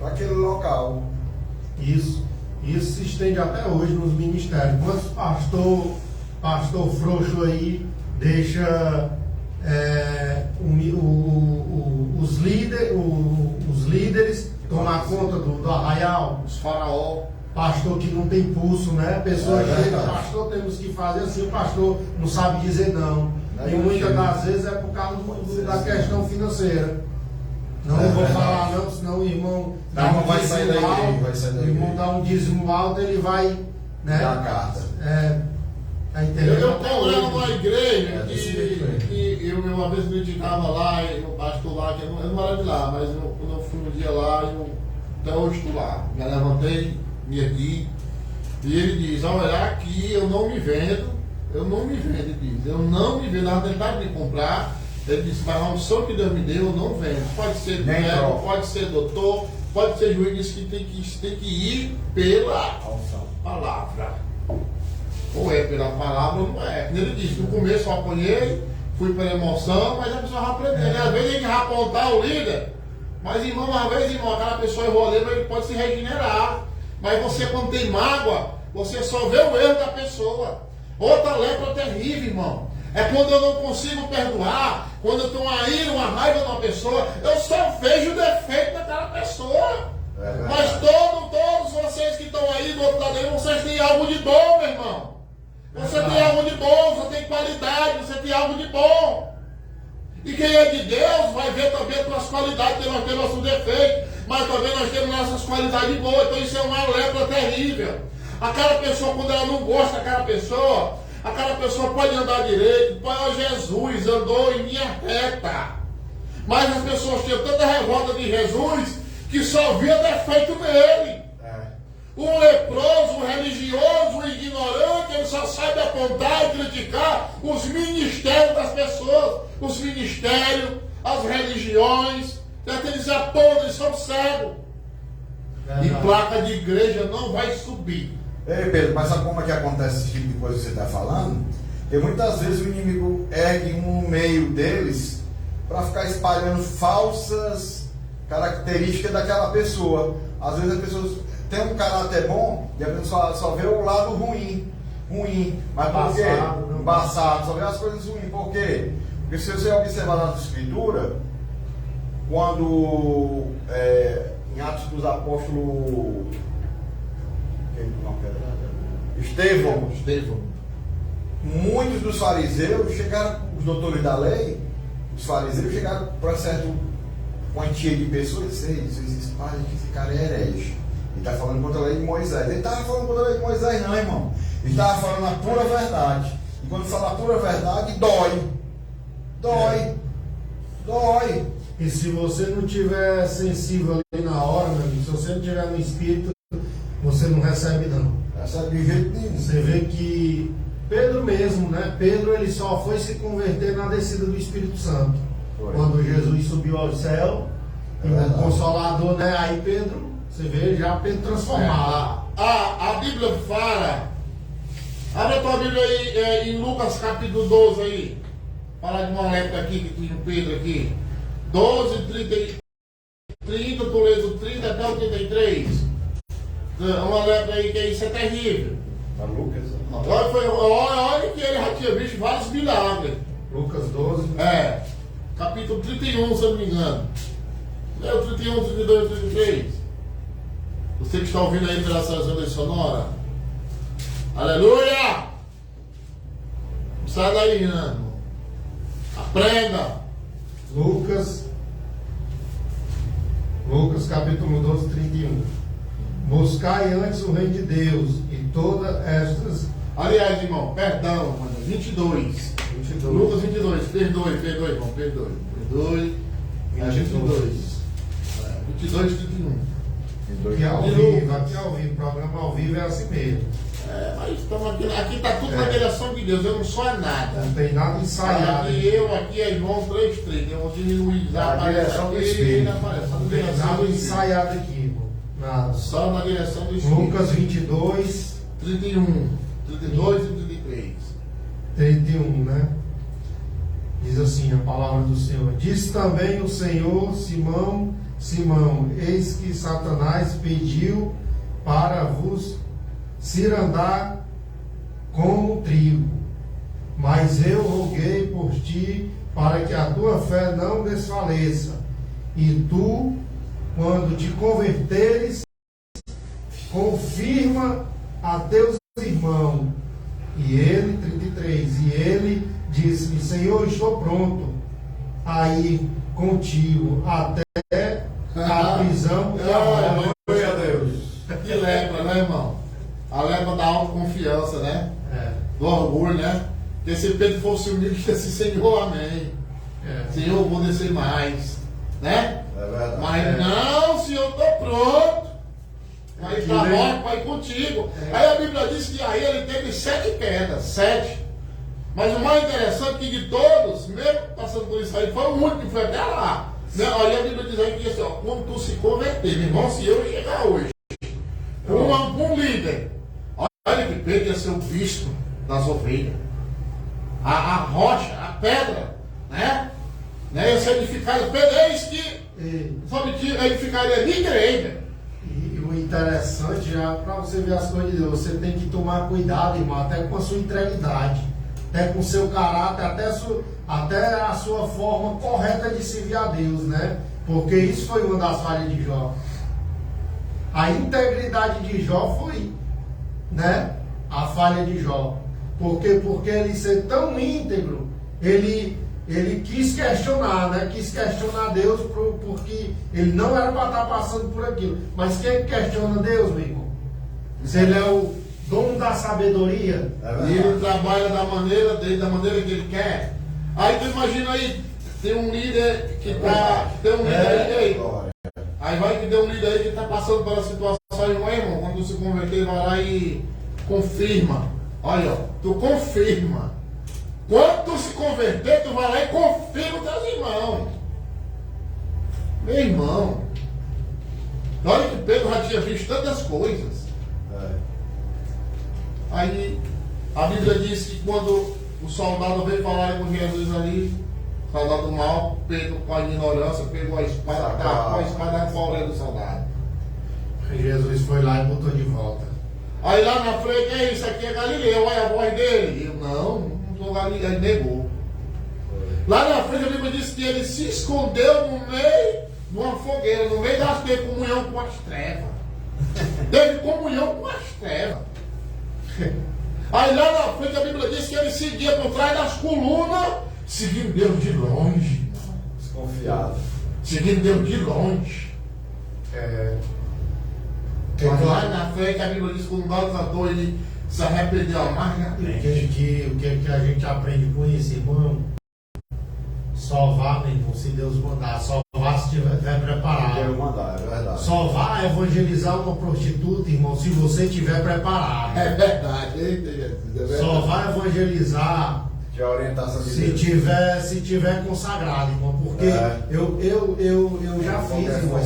para aquele local. Isso se estende até hoje nos ministérios. Quantos pastor frouxo aí deixa os líderes tomar conta do arraial? Os faraó. Pastor que não tem pulso, né? Pessoas chegam, pastor, temos que fazer assim, o pastor não sabe dizer não. E muitas das vezes é por causa da questão financeira. Não vou falar não, senão o irmão dá um vai sair dízimo daí, alto, vai sair daí. o irmão dá um dízimo alto, ele vai, né? Dá a carta. Eu estou olhando uma igreja que eu uma vez criticava lá, e o pastor lá, que eu não era de lá, mas quando eu fui um dia lá, até hoje estou lá. Me levantei, me ergui, e ele diz: olha, aqui eu não me vendo, eu não me vendo, ele diz. Eu não me vendo, na vontade de comprar. Ele disse, mas a unção que Deus me deu, eu não vendo. Pode ser médico, pode ser doutor, pode ser juiz, disse que tem que ir pela palavra. Ou é pela palavra ou não é. Ele disse, no começo eu apanhei, fui pela emoção, mas a pessoa vai aprender. Às vezes a gente vai apontar o líder, mas irmão, às vezes, irmão, aquela pessoa errou ali, mas ele pode se regenerar. Mas você, quando tem mágoa, você só vê o erro da pessoa. Outra lepra terrível, irmão. É quando eu não consigo perdoar, quando eu tenho uma ira, uma raiva de uma pessoa, eu só vejo o defeito daquela pessoa. Mas todos vocês que estão aí do outro lado aí, vocês têm algo de bom, meu irmão. Você tem algo de bom, você tem qualidade, você tem algo de bom. E quem é de Deus vai ver também as tuas qualidades, porque nós temos nossos defeitos, mas também nós temos nossas qualidades boas. Então isso é uma lepra terrível. Aquela pessoa, quando ela não gosta daquela pessoa, aquela pessoa pode andar direito, pode, Jesus andou em linha reta. Mas as pessoas tinham tanta revolta de Jesus que só via defeito nele. O leproso, o religioso, o ignorante, ele só sabe apontar e criticar os ministérios das pessoas, os ministérios, as religiões, eles apontam, eles são cegos. E placa de igreja não vai subir. Ei, Pedro, mas sabe como é que acontece esse tipo de coisa que você está falando? Porque muitas vezes o inimigo ergue um meio deles para ficar espalhando falsas características daquela pessoa. Às vezes as pessoas têm um caráter bom e a pessoa só vê o lado ruim. Mas por quê? Embaçado, só vê as coisas ruins. Por quê? Porque se você observar na Escritura, quando em Atos dos Apóstolos, Estevão, muitos dos fariseus chegaram, os doutores da lei, os fariseus chegaram para certa quantia de pessoas e disseram, vocês espalham que esse cara é herege. Ele está falando contra a lei de Moisés. Ele estava falando contra a lei de Moisés, não, irmão. Ele estava falando a pura verdade. E quando fala a pura verdade, dói. E se você não tiver sensível ali na hora, meu amigo, se você não tiver no espírito, você não recebe não. Recebe de jeito nenhum. Você vê que Pedro mesmo, né? Pedro, ele só foi se converter na descida do Espírito Santo. Foi. Quando Jesus subiu ao céu, e o Consolador, né? Aí Pedro, você vê já Pedro transformado. A Bíblia fala, abre a tua Bíblia aí em Lucas capítulo 12 aí. Fala de uma lepra aqui, que tinha o Pedro aqui. 12, 30, tu lês o 30 até o 33. Uma lepra aí que isso é terrível. Lucas. Olha que ele já tinha visto vários milagres. Lucas 12. Capítulo 31, se eu não me engano. É o 31, 32, 33. Você que está ouvindo aí pela estação sonora. Aleluia! Sai daí, irmão. Aprenda. Lucas capítulo 12, 31. Buscai antes o reino de Deus e todas estas... Aliás, irmão, perdão, mano, 22. Lucas 22, perdoe, irmão, perdoe. 22 e 31. Aqui ao vivo, programa ao vivo é assim mesmo. Mas estamos aqui está tudo na direção de Deus, eu não sou nada. Não tem nada ensaiado. Aqui é irmão 3, eu vou diminuir a direção do Espírito. Não tem nada ensaiado aqui, irmão. Nada. Só na direção do Espírito. Lucas 22, 31, 32 e 31, né? Diz assim a palavra do Senhor. Diz também o Senhor, Simão, eis que Satanás pediu para vos cirandar como trigo, mas eu roguei por ti para que a tua fé não desfaleça, e tu, quando te converteres, confirma a teus irmãos. E ele, 33, e ele disse-me, Senhor, estou pronto a ir contigo até a prisão e a morte. Glória a Deus. Que lepra, né, irmão? A lepra da autoconfiança, né? Do orgulho, né? Que se Pedro fosse humilde, que disse, Senhor, amém. Senhor, eu vou descer mais. Né? É verdade. Mas não, Senhor, eu estou pronto. Vai para a morte, vai contigo. Aí a Bíblia diz que aí ele teve 7 quedas. 7. Mas o mais interessante é que de todos, mesmo passando por isso aí, foi o único que foi até lá. Né? Aí a Bíblia diz aí que assim, ó, quando tu se converter, meu irmão, se eu chegar hoje, um líder, olha que Pedro ia ser o bispo das ovelhas. A rocha, a pedra, né? Ia ser edificada. Pedro, eis que sobre ti edificaria a minha igreja. E o interessante, já para você ver as coisas de Deus, você tem que tomar cuidado, irmão, até com a sua integridade, até com o seu caráter, até a sua forma correta de servir a Deus, né? Porque isso foi uma das falhas de Jó. A integridade de Jó foi, né, a falha de Jó. Porque ele ser tão íntegro, ele quis questionar, né? Quis questionar Deus porque ele não era para estar passando por aquilo. Mas quem questiona Deus, meu irmão? Se ele é o dono da sabedoria, e ele trabalha da maneira dele, da maneira que ele quer. Aí tu imagina aí, tem um líder que tá. Tem um líder aí. Aí vai que tem um líder aí que está passando pela situação aí, irmão. Quando tu se converter, vai lá e confirma. Olha, ó, tu confirma. Quando tu se converter, tu vai lá e confirma os teus irmãos. Meu irmão. Olha que Pedro já tinha visto tantas coisas. Aí a Bíblia diz que quando o soldado veio falar com Jesus ali, soldado mal, Pedro com a ignorância, pegou a espada, tacou a espada na orelha do soldado. Aí Jesus foi lá e botou de volta. Aí lá na frente, é isso aqui é Galileu, olha a voz dele. Eu não sou Galileu, ele negou. Lá na frente a Bíblia diz que ele se escondeu no meio de uma fogueira, no meio das teve comunhão com as trevas. Teve comunhão com as trevas. Aí lá na frente a Bíblia diz que ele seguia por trás das colunas, seguindo Deus de longe. Desconfiado. Seguindo Deus de longe. Mas lá na frente a Bíblia diz que quando o maltratador ele se arrependeu amargamente. O que a gente aprende com isso, irmão? Só vá, meu irmão, se Deus mandar. Só vá se estiver preparado. Quero mandar, é verdade. Só vá evangelizar uma prostituta, irmão, se você estiver preparado. É verdade, é Só vá evangelizar Que a orientação de se tiver consagrado, irmão. Porque eu já fiz, irmão,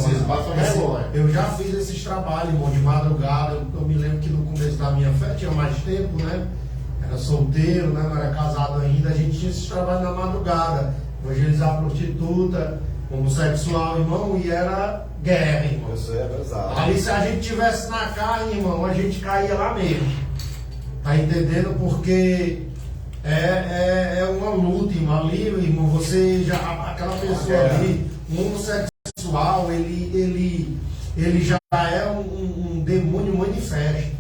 eu já fiz esses trabalhos, irmão, de madrugada. Eu me lembro que no começo da minha fé tinha mais tempo, né? Era solteiro, né? Não era casado ainda. A gente tinha esses trabalhos na madrugada. Evangelizar prostituta, homossexual, irmão, e era guerra, irmão. Isso é verdade. Aí se a gente tivesse na carne, irmão, a gente caía lá mesmo. Tá entendendo? Porque é uma luta, irmão. Ali, irmão, você já. Aquela pessoa ali, um homossexual, ele já é um demônio manifesto.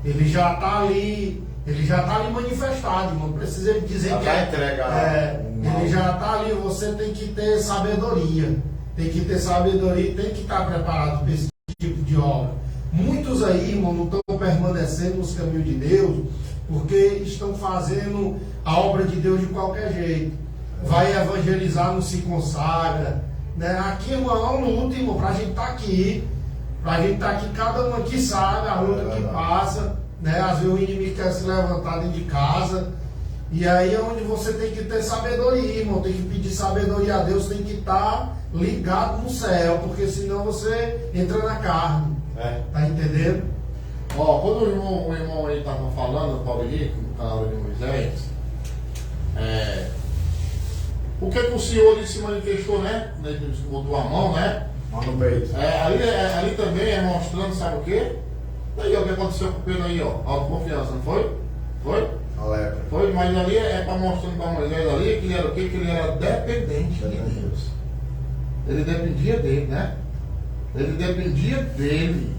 Ele já está ali. Ele já está ali manifestado, irmão. Não precisa dizer já que vai entregar. ele já está ali. Você tem que ter sabedoria. Tem que ter sabedoria e tem que estar preparado para esse tipo de obra. Muitos aí, irmão, não estão permanecendo nos caminhos de Deus porque estão fazendo a obra de Deus de qualquer jeito. Vai evangelizar, não se consagra. Né? Aqui, irmão, é uma luta, irmão, para a gente estar aqui. Para a gente estar aqui, cada um aqui sabe a luta que passa. Né? Às vezes o inimigo quer se levantar dentro de casa. E aí é onde você tem que ter sabedoria, irmão. Tem que pedir sabedoria a Deus, tem que estar ligado no céu, porque senão você entra na carne. Tá entendendo? Ó, quando o irmão aí estava falando, Paulo Henrique, no canal de Moisés, o que o Senhor ele se manifestou, né? Ele botou a mão, né? Mão no peito. Ali também é mostrando, sabe o quê? Aí, ó, o que aconteceu com o Pedro aí, ó? Autoconfiança, não foi? Foi? A lepra. Foi, mas ali é para mostrando para Moisés ali que ele era o quê? Que ele era dependente de Deus. Ele dependia dele, né? Ele dependia dele.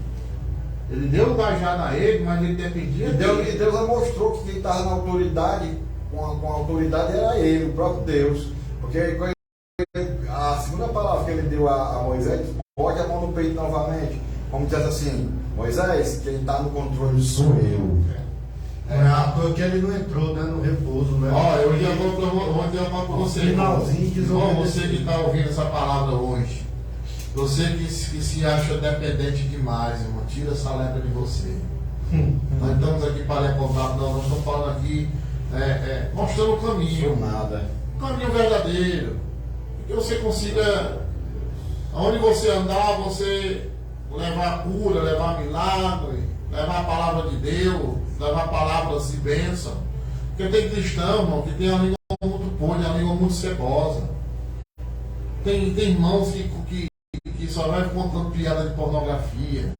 Ele deu o cajado a ele, mas ele dependia dele. E Deus mostrou que quem estava na autoridade, com a autoridade era ele, o próprio Deus. Porque a segunda palavra que ele deu a Moisés, bote a mão no peito novamente. Como diz assim, Moisés, quem está no controle sou eu. Não é à toa que ele não entrou, né, no repouso, né? Ó, eu vou dizer uma coisa para você. Finalzinho de você que está ouvindo essa palavra hoje, você que se acha dependente demais, irmão, tira essa lepra de você. Nós estamos aqui para levantar, nós estamos falando aqui mostrando o caminho. Nada. O caminho verdadeiro. Que você consiga, aonde você andar, você levar cura, levar milagre, levar a palavra de Deus, levar palavras de bênção. Porque tem cristão, irmão, que tem a língua muito podre, a língua muito cebosa. Tem irmãos que só vai contando piada de pornografia.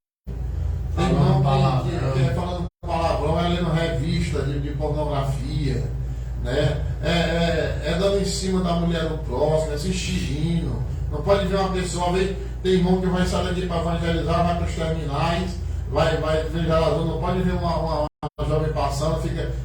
Tem irmão que é falando palavrão, é lendo revista de pornografia, né? É dando em cima da mulher do próximo, é se enxerindo. Não pode ver uma pessoa, tem irmão que vai sair daqui para evangelizar, vai para os terminais, vai evangelizar, não pode ver uma jovem passando,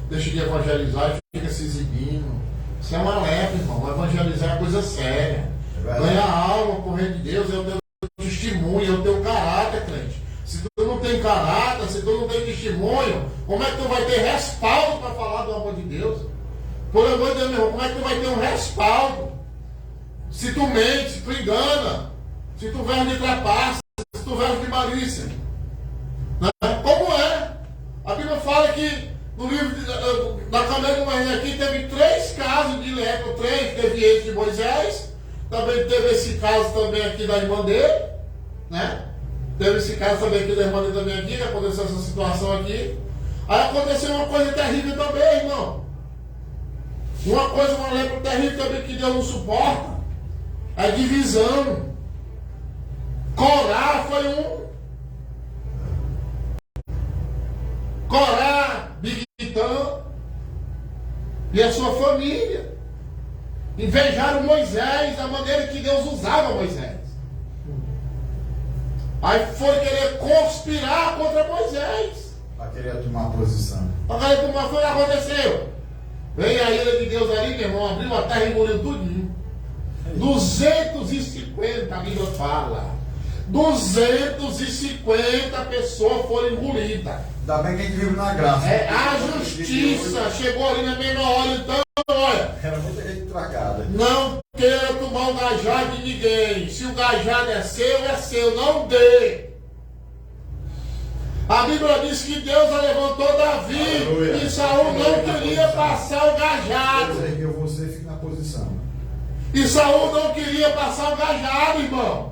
deixa de evangelizar e fica se exibindo. Isso é uma lepra, irmão. Evangelizar é coisa séria. Ganhar alma por reino de Deus é o teu testemunho, é o teu caráter, crente. Se tu não tem caráter, se tu não tem testemunho, como é que tu vai ter respaldo para falar do amor de Deus? Por amor de Deus, meu irmão, como é que tu vai ter um respaldo? Se tu mente, se tu engana, se tu verbo de trapaça, se tu verbo de malícia. Né? Como é? A Bíblia fala que no livro da Câmara de Manhã aqui teve 3 casos de lepra, 3, teve esse de Moisés, também teve esse caso também aqui da irmã dele, né? Teve esse caso também aqui da irmã dele também aqui, que aconteceu essa situação aqui. Aí aconteceu uma coisa terrível também, irmão. Uma lepra terrível também que Deus não suporta. A divisão. Corá foi um. Corá, Bigitã e a sua família. Invejaram Moisés, a maneira que Deus usava Moisés. Aí foi querer conspirar contra Moisés. Para querer tomar posição. Para querer tomar, foi o que aconteceu. Veio a ira de Deus ali, meu irmão, abriu a terra e engoliu tudinho. 250, a Bíblia fala. 250 pessoas foram engolidas. Ainda bem que a gente vive na graça. A justiça chegou ali na mesma hora, então, olha. Era muita gente tragada. Não queira tomar o gajado de ninguém. Se o gajado é seu, não dê. A Bíblia diz que Deus levantou Davi. Aleluia. E Saul não queria passar o gajado. Deus ergueu você, fica na posição. E Saul não queria passar o gajado, irmão.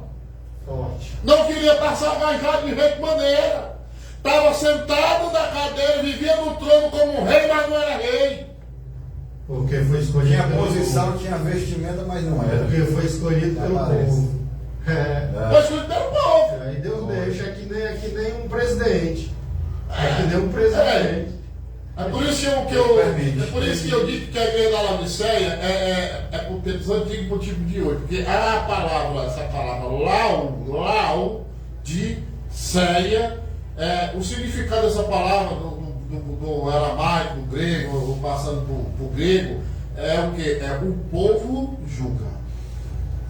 Forte. Não queria passar o gajado de jeito maneira. Estava sentado na cadeira, vivia no trono como um rei, mas não era rei. Porque foi escolhido. Tinha posição, tinha vestimenta, mas não era. Porque foi escolhido pelo povo. Foi escolhido pelo povo. Aí Deus deixa que nem um presidente. É que nem um presidente. É por isso que eu digo que a igreja da Laodiceia é por tempos antigos, por tipo de hoje. Porque essa palavra Laodiceia, o significado dessa palavra do aramaico, do grego, passando para o grego, é o que? É o povo julga.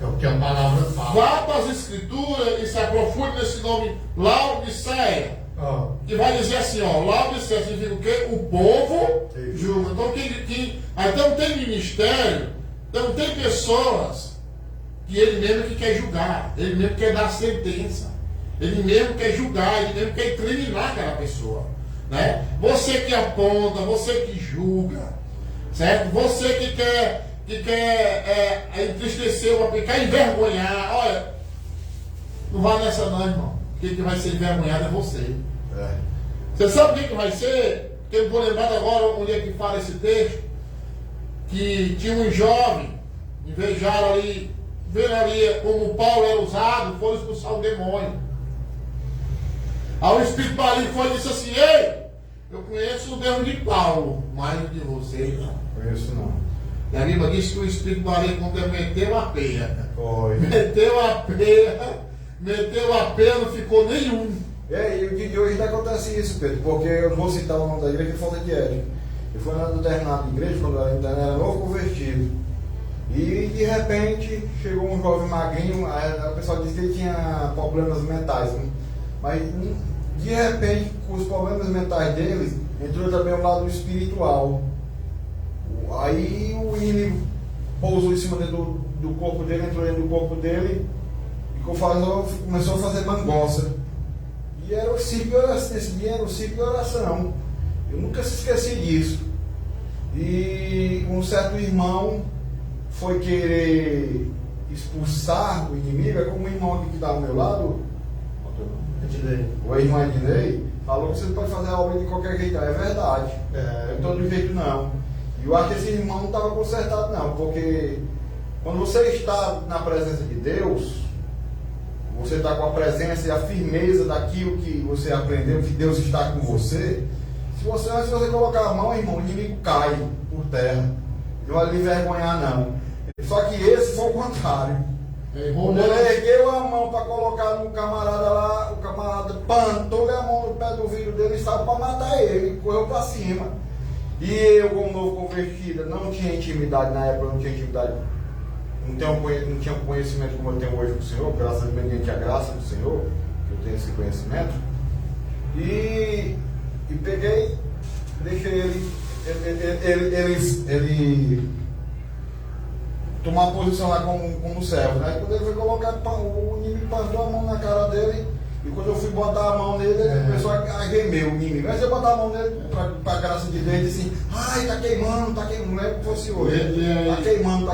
É o que a palavra fala. Vá para as escrituras e se aprofunde nesse nome Laodiceia. Que vai dizer assim, Laodiceia significa o quê? O povo julga. Então, então tem ministério, então tem pessoas que ele mesmo que quer julgar, ele mesmo quer dar sentença, ele mesmo quer julgar, ele mesmo quer incriminar aquela pessoa. Né? Você que aponta, você que julga, certo? Você que quer entristecer, quer envergonhar, olha, não vai nessa não, irmão. Quem que vai ser envergonhado é você. Você sabe o que vai ser? Porque eu vou lembrar agora onde é que fala esse texto, que tinha um jovem, invejaram ali, vendo ali como Paulo era usado, foram expulsar o demônio. Aí o Espírito maligno foi e disse assim: ei, eu conheço o Deus de Paulo, mais do que você, não. Conheço não. E a Bíblia diz que o Espírito maligno quando meteu a peia. Foi. Meteu a peia, não ficou nenhum. E o dia de hoje ainda acontece isso, Pedro, porque eu não vou citar o nome da igreja, que falta de ética. Eu fui na determinada igreja, quando eu era novo convertido. E de repente chegou um jovem magrinho, o pessoal disse que ele tinha problemas mentais, né? Mas de repente, com os problemas mentais dele, entrou também o lado espiritual. Aí o inimigo pousou em cima do corpo dele, entrou dentro do corpo dele e começou a fazer mangoça. E era o ciclo de oração, esse dia era o ciclo de oração. Eu nunca se esqueci disso. E um certo irmão foi querer expulsar o inimigo. É como o irmão aqui que está ao meu lado, o irmão Ednei, falou que você pode fazer a obra de qualquer jeito. É verdade, não de todo jeito não. E eu acho que esse irmão não estava consertado não, porque quando você está na presença de Deus, você está com a presença e a firmeza daquilo que você aprendeu, que Deus está com você. Se você colocar a mão, irmão, o inimigo cai por terra. Não vai lhe envergonhar, não. Só que esse foi o contrário. Quando ele ergueu a mão para colocar no camarada lá, o camarada plantou a mão no pé do vidro dele e estava para matar ele, correu para cima. E eu, como novo convertido, não tinha intimidade na época, não tinha intimidade, não tinha conhecimento como eu tenho hoje com o Senhor, graças a Deus, mediante a graça do Senhor, que eu tenho esse conhecimento. E peguei, deixei ele tomar a posição lá como servo, né? Quando ele foi colocar, o inimigo plantou a mão na cara dele, e quando eu fui botar a mão nele, ele começou a gemer o inimigo. Mas eu botar a mão nele para a graça de Deus, e disse assim: ai, tá queimando, não é que fosse hoje. Tá queimando.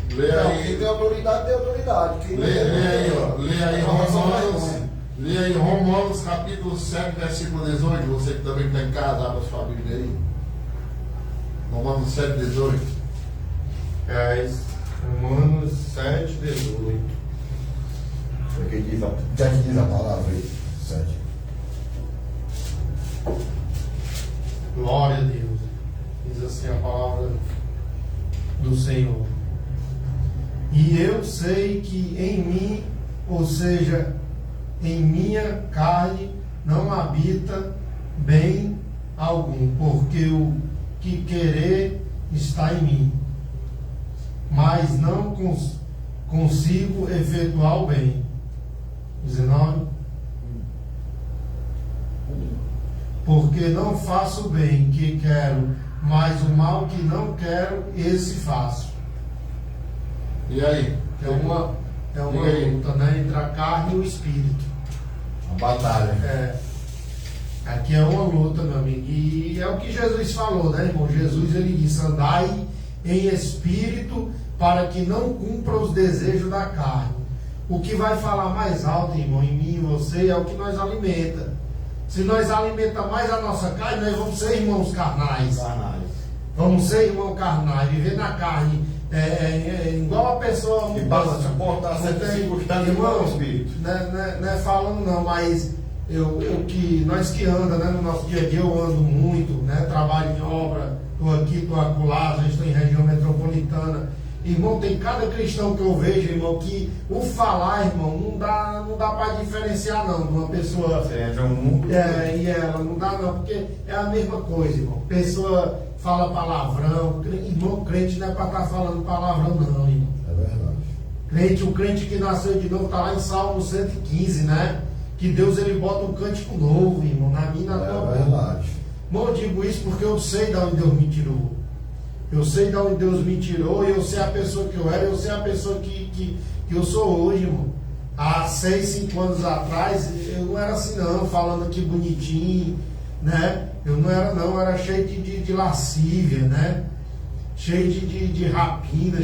Então, quem tem autoridade, tem autoridade. Lê aí Romanos capítulo 7, versículo 18. Você que também está em casa, abra sua Bíblia aí. Romanos 7, 18. Romanos 7, 18. Já que diz a palavra aí, 7. Glória a Deus. Diz assim a palavra do Senhor. E eu sei que em mim, ou seja, em minha carne, não habita bem algum, porque o que querer está em mim, mas não consigo efetuar o bem. 19. Porque não faço o bem que quero, mas o mal que não quero, esse faço. E aí? É uma luta, né, entre a carne e o espírito. Uma batalha. Aqui é uma luta, meu amigo. E é o que Jesus falou, né, irmão? Jesus, ele disse: andai em espírito para que não cumpra os desejos da carne. O que vai falar mais alto, irmão, em mim e você, é o que nós alimenta. Se nós alimentamos mais a nossa carne, nós vamos ser irmãos carnais. Vamos ser irmão carnais, viver na carne. Igual a pessoa que passa a suportar certas circunstâncias igual ao espírito. Não é falando não, mas nós que andamos, né, no nosso dia a dia, eu ando muito, né, trabalho em obra, estou aqui, estou acolá, às vezes estou em região metropolitana. Irmão, tem cada cristão que eu vejo, irmão, que o falar, irmão, não dá para diferenciar não de uma pessoa. Você entra um mundo. E ela não dá não, porque é a mesma coisa, irmão. Pessoa fala palavrão, irmão, crente não é para estar falando palavrão não, irmão. É verdade. O crente que nasceu de novo está lá em Salmo 115, né? Que Deus, ele bota um cântico novo, irmão, na minha e na tua boca. É verdade. Irmão, eu digo isso porque eu sei de onde Deus me tirou. Eu sei de onde Deus me tirou, e eu sei a pessoa que eu era, eu sei a pessoa que eu sou hoje, irmão. Há 6, 5 anos atrás, eu não era assim não, falando aqui bonitinho, né? Eu não era não, eu era cheio de lascívia, né? Cheio de rapina,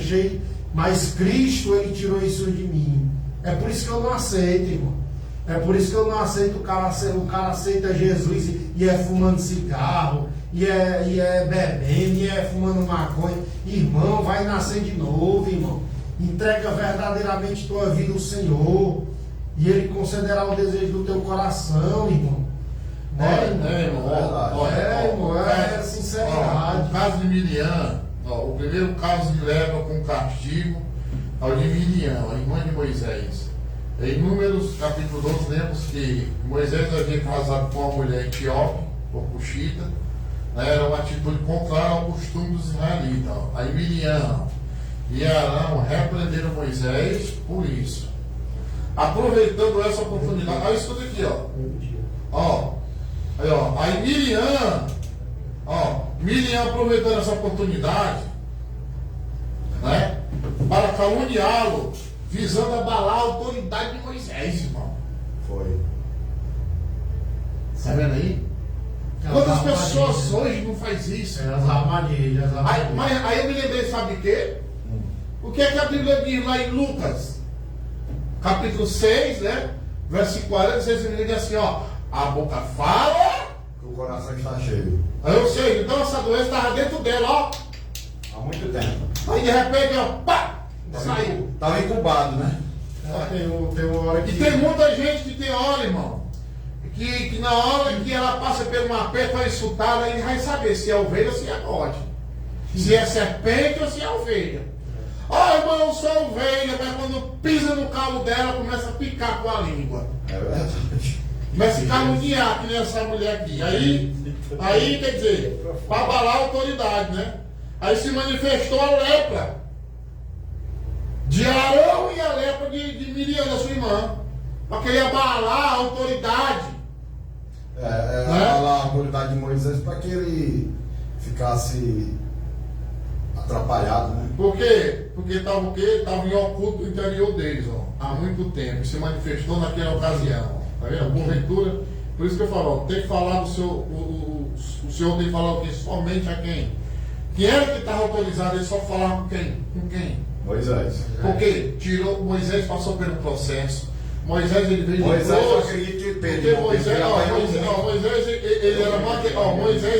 mas Cristo, ele tirou isso de mim. É por isso que eu não aceito, irmão. É por isso que eu não aceito o cara aceita Jesus e é fumando cigarro, e é bebendo, e é fumando maconha. Irmão, vai nascer de novo, irmão. Entrega verdadeiramente tua vida ao Senhor, e Ele concederá o desejo do teu coração, irmão. Irmão, é sinceridade. O caso de Miriam, o primeiro caso que leva com castigo é o de Miriam, a irmã de Moisés. Em Números capítulo 12, lemos que Moisés havia casado com uma mulher etíope, ou cuxita, né? Era uma atitude contrária ao costume dos israelitas. Aí Miriam e Arão repreenderam Moisés por isso. Aproveitando essa oportunidade, olha isso aqui, aí Miriam aproveitando essa oportunidade, né, para caluniá-lo, visando abalar a autoridade de Moisés, irmão. Foi. Tá vendo aí? Quantas pessoas hoje não fazem isso. As armadilhas. Aí eu me lembrei, sabe de quê? O que é que a Bíblia diz lá em Lucas? Capítulo 6, né? Versículo 46, ele diz assim, ó. A boca fala. O coração está cheio. Aí eu sei, então essa doença estava dentro dela, ó. Há muito tempo. Aí de repente, ó, pá! Saiu. Estava incubado, né? Tem uma hora E que... tem muita gente que tem hora, irmão, que na hora que ela passa por um aperto, vai insultar, ele vai saber se é ovelha ou se é bode. Se é serpente ou se é ovelha. Ó, irmão, eu sou ovelha, mas quando pisa no calo dela, começa a picar com a língua. É verdade. Começa a caluniar, que nem essa mulher aqui. Aí quer dizer, para abalar a autoridade, né? Aí se manifestou a lepra de Arão e a lepra de Miriam, da sua irmã. Para querer abalar a autoridade. Abalar a autoridade de Moisés para que ele ficasse atrapalhado, né? Por quê? Porque estava o quê? Estava em oculto interior deles, ó, há muito tempo. E se manifestou naquela ocasião. Ó. Tá vendo? Porventura, por isso que eu falo, ó, tem que falar do seu. O Senhor tem que falar o quê? Somente a quem? Quem era que estava autorizado? Ele só falar com quem? Com quem? Moisés. Porque Moisés passou pelo processo. Moisés ele veio Moisés, eu depois. acredito que Porque Pedro. Moisés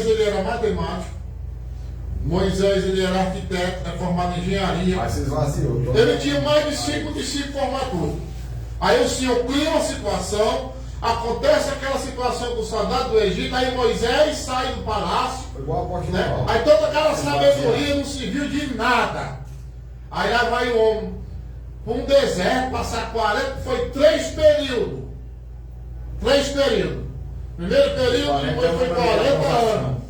ele era matemático. Moisés ele era arquiteto, formado em engenharia. Mas se esvaziou. Ele tinha mais de 5 discípulos formados. Aí o Senhor cria uma situação, acontece aquela situação com o soldado do Egito, aí Moisés sai do palácio. Foi igual a apóstolo Né? Paulo. Aí toda aquela sabedoria não serviu de nada. Aí lá vai o homem para um deserto, passar 40, foi 3 períodos. 3 períodos. Primeiro período, depois foi 40 anos.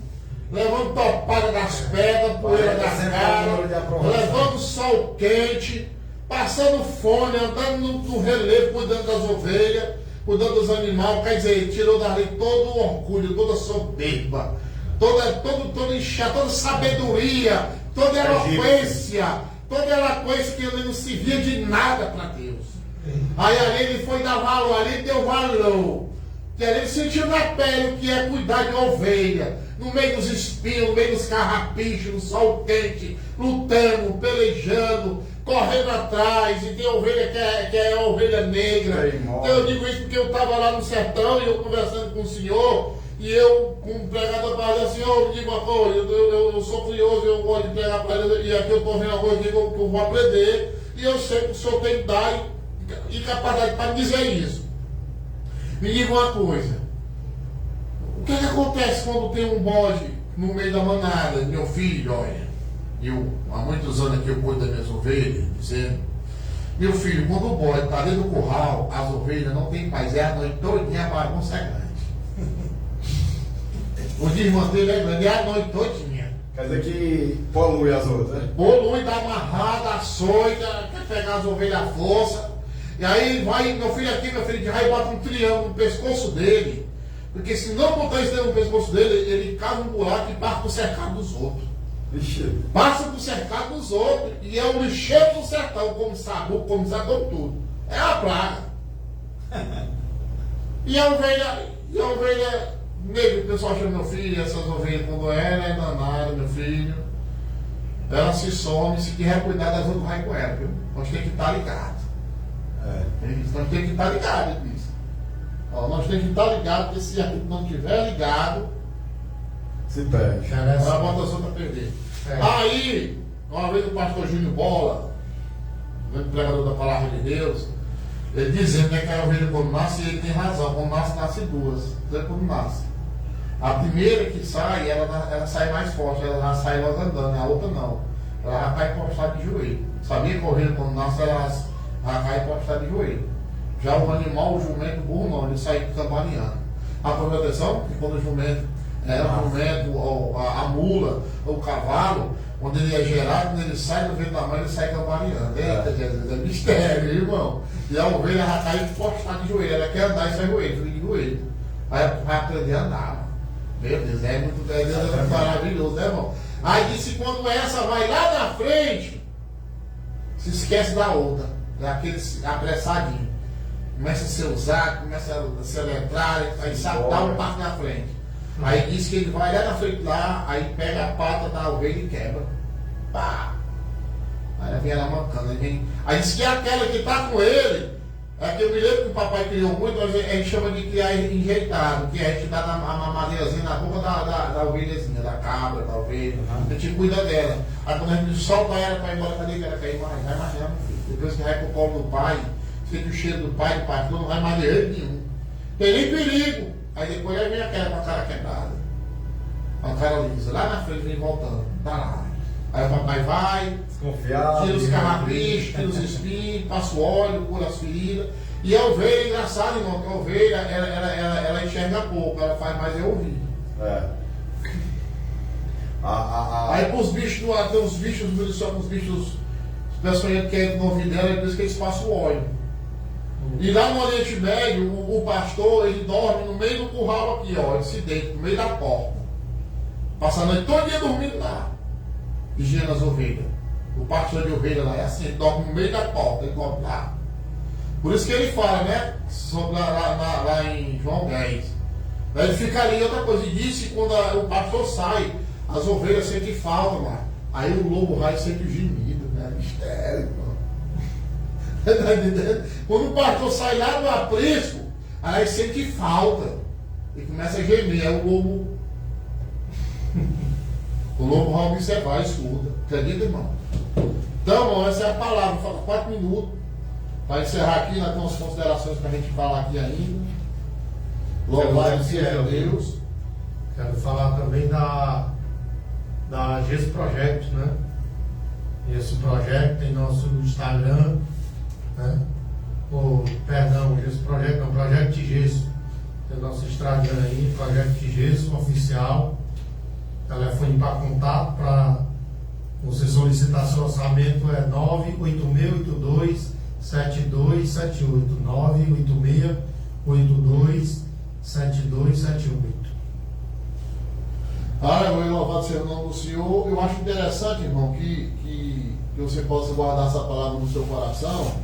Levando topada das pedras, poeira das caras, levando sol quente, passando fome, andando no relevo, cuidando das ovelhas, cuidando dos animais. Quer dizer, ele tirou dali todo o orgulho, toda a soberba, toda inchada, toda sabedoria, toda eloquência, que ele não servia de nada para Deus. Aí ali ele foi dar valor, ali ele deu valor. Que ali ele sentiu na pele o que é cuidar de ovelha, no meio dos espinhos, no meio dos carrapichos, no sol quente, lutando, pelejando, correndo atrás, e tem ovelha que é ovelha negra. Então eu digo isso porque eu estava lá no sertão e eu conversando com o senhor, e eu, com um pregador, falei assim, senhor, me diga uma coisa, eu sou curioso, eu gosto de pregar para ele, e aqui eu estou vendo uma coisa que eu vou aprender, e eu sei que o senhor tem que dar e capacidade para me dizer isso. Me diga uma coisa, o que acontece quando tem um bode no meio da manada? Meu filho, olha, há muitos anos aqui eu cuido das minhas ovelhas, dizendo, meu filho, quando o bode está dentro do curral, as ovelhas não tem paz, é a noite todinha, a bagunça é grande. O desmantelho é grande, é a noite todinha. Quer dizer que polui as outras, né? Polui, está amarrada, açoita, quer pegar as ovelhas à força. E aí vai, meu filho de raio, bota um triângulo no pescoço dele. Porque se não botar isso no pescoço dele, ele cava um buraco e passa pro cercado dos outros. Ixi. Passa pro cercado dos outros. E é o lixeiro do sertão, como sabu, como tudo. É a praga. E a ovelha negra, o pessoal chama meu filho, essas ovelhas, quando ela é danada, meu filho, ela se some, se quiser cuidar das outras, vai com ela, viu? Nós temos que estar ligados. Nós temos que estar ligados nisso. Nós temos que estar ligados, porque se a gente não estiver ligado, se perde. vai botar as outras a perder. Aí, uma vez o pastor Júnior Bola, o pregador da palavra de Deus, ele dizendo que a ovelha quando nasce, ele tem razão, quando nasce duas, quando nasce. A primeira que sai, ela sai mais forte, ela sai logo andando, a outra não. Ela já cai postada de joelho. Sabia que a ovelha quando nasce, ela cai postada de joelho. Já o animal, o jumento, o burro não, ele sai cambaleando. A proteção, que quando o jumento, a mula, o cavalo, quando ele é gerado, quando ele sai do vento da mãe, ele sai cambaleando. Eita, Jesus, é mistério, viu, irmão? E a ovelha já cai postada de joelho, ela quer andar e sai joelho, fica de joelho. Vai aprender a andar. Meu Deus, é muito maravilhoso, né, irmão? Aí disse, quando essa vai lá na frente, se esquece da outra, daquele apressadinho. Começa a ser usado, começa a se aletrar, aí dá um passo na frente. Aí diz que ele vai lá na frente lá, aí pega a pata da ovelha e quebra. Pá! Aí vem ela mancando. Aí diz que aquela que está com ele, é que eu me lembro que o papai criou muito, mas a gente chama de criar enjeitado, que a gente dá a mamadeirazinha na boca da ovelhazinha, da cabra, da ovelha. A gente cuida dela. Aí quando a gente solta ela para ir embora, cadê que ela quer ir mais? Vai mais não, filho. Depois que vai pro colo do pai, sente o cheiro do pai, do pastor, não vai mais de jeito nenhum. Tem nem perigo. Aí depois aí vem aquela com a cara quebrada, com a cara lisa, lá na frente vem voltando, tá lá. Aí o papai vai, Desconfiado. tira os carrapichos, tira os espinhos, passa o óleo, cura as feridas. E a ovelha é engraçado, irmão, que a ovelha ela enxerga pouco, ela faz mais é ouvir. É. Aí para os bichos, tem uns bichos, só os bichos, os personagens que entram no ouvido dela, é por isso que eles passam o óleo. E lá no Oriente Médio, o pastor, ele dorme no meio do curral aqui, ó, ele se deita, no meio da porta. Passa a noite todo dia dormindo lá, vigiando as ovelhas. O pastor de ovelha lá é assim, ele dorme no meio da porta, ele dorme lá. Por isso que ele fala, né, sobre lá em João 10. Aí ele fica ali, outra coisa, e disse que quando o pastor sai, as ovelhas sentem falta lá. Aí o lobo raio sente o gemido, né, mistério, irmão. Quando o pastor sai lá do aprisco, aí sente falta e começa a gemer. Aí o lobo vai observar, escuta. Acredita, irmão? Então, irmão, essa é a palavra. Falta 4 minutos para encerrar aqui. Nós temos considerações para a gente falar aqui ainda. Louvado seja Deus. Quero falar também da GES Project, né? Esse projeto tem nosso Instagram, né? Perdão, esse projeto não, Projeto Gesso. Tem nosso Instagram aí, Projeto Gesso Oficial. Telefone para contato, para você solicitar seu orçamento é 986827278. 986827278. Louvado seja o nome do Senhor. Eu acho interessante, irmão, que você possa guardar essa palavra no seu coração.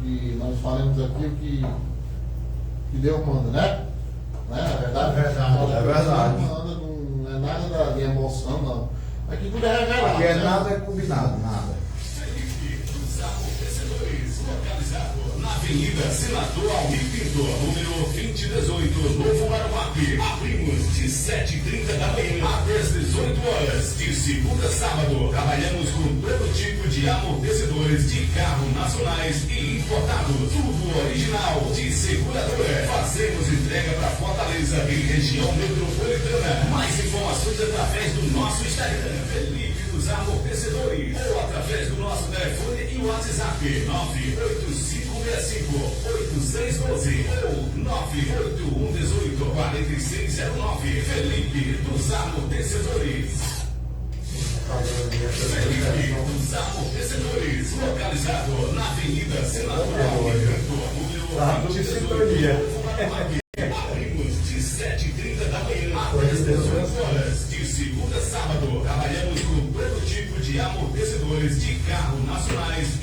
E nós falamos aqui o que Deus manda, né? Não é verdade? É verdade. É verdade. Deus manda, não é nada de emoção, não. Aqui tudo é revelado. Aqui é né? nada é combinado, nada. Localizado na Avenida Senador Almir Pinto, número 2018, Novo Maruape. Abrimos de 7h30 da manhã até as 18 horas, de segunda a sábado. Trabalhamos com todo tipo de amortecedores de carro nacionais e importados. Tudo original de seguradora. Fazemos entrega para Fortaleza e região metropolitana. Mais informações através do nosso Instagram, Felipe dos Amortecedores, ou através do nosso telefone e WhatsApp 98565-8612 ou 98118-4609. Felipe dos Amortecedores. Felipe dos Amortecedores, localizado na Avenida Senador Almir Pinto, número 2018. Abrimos de 7h30 da manhã até as 18 horas, de segunda a sábado. Trabalhamos com todo tipo de amortecedores de carro nacionais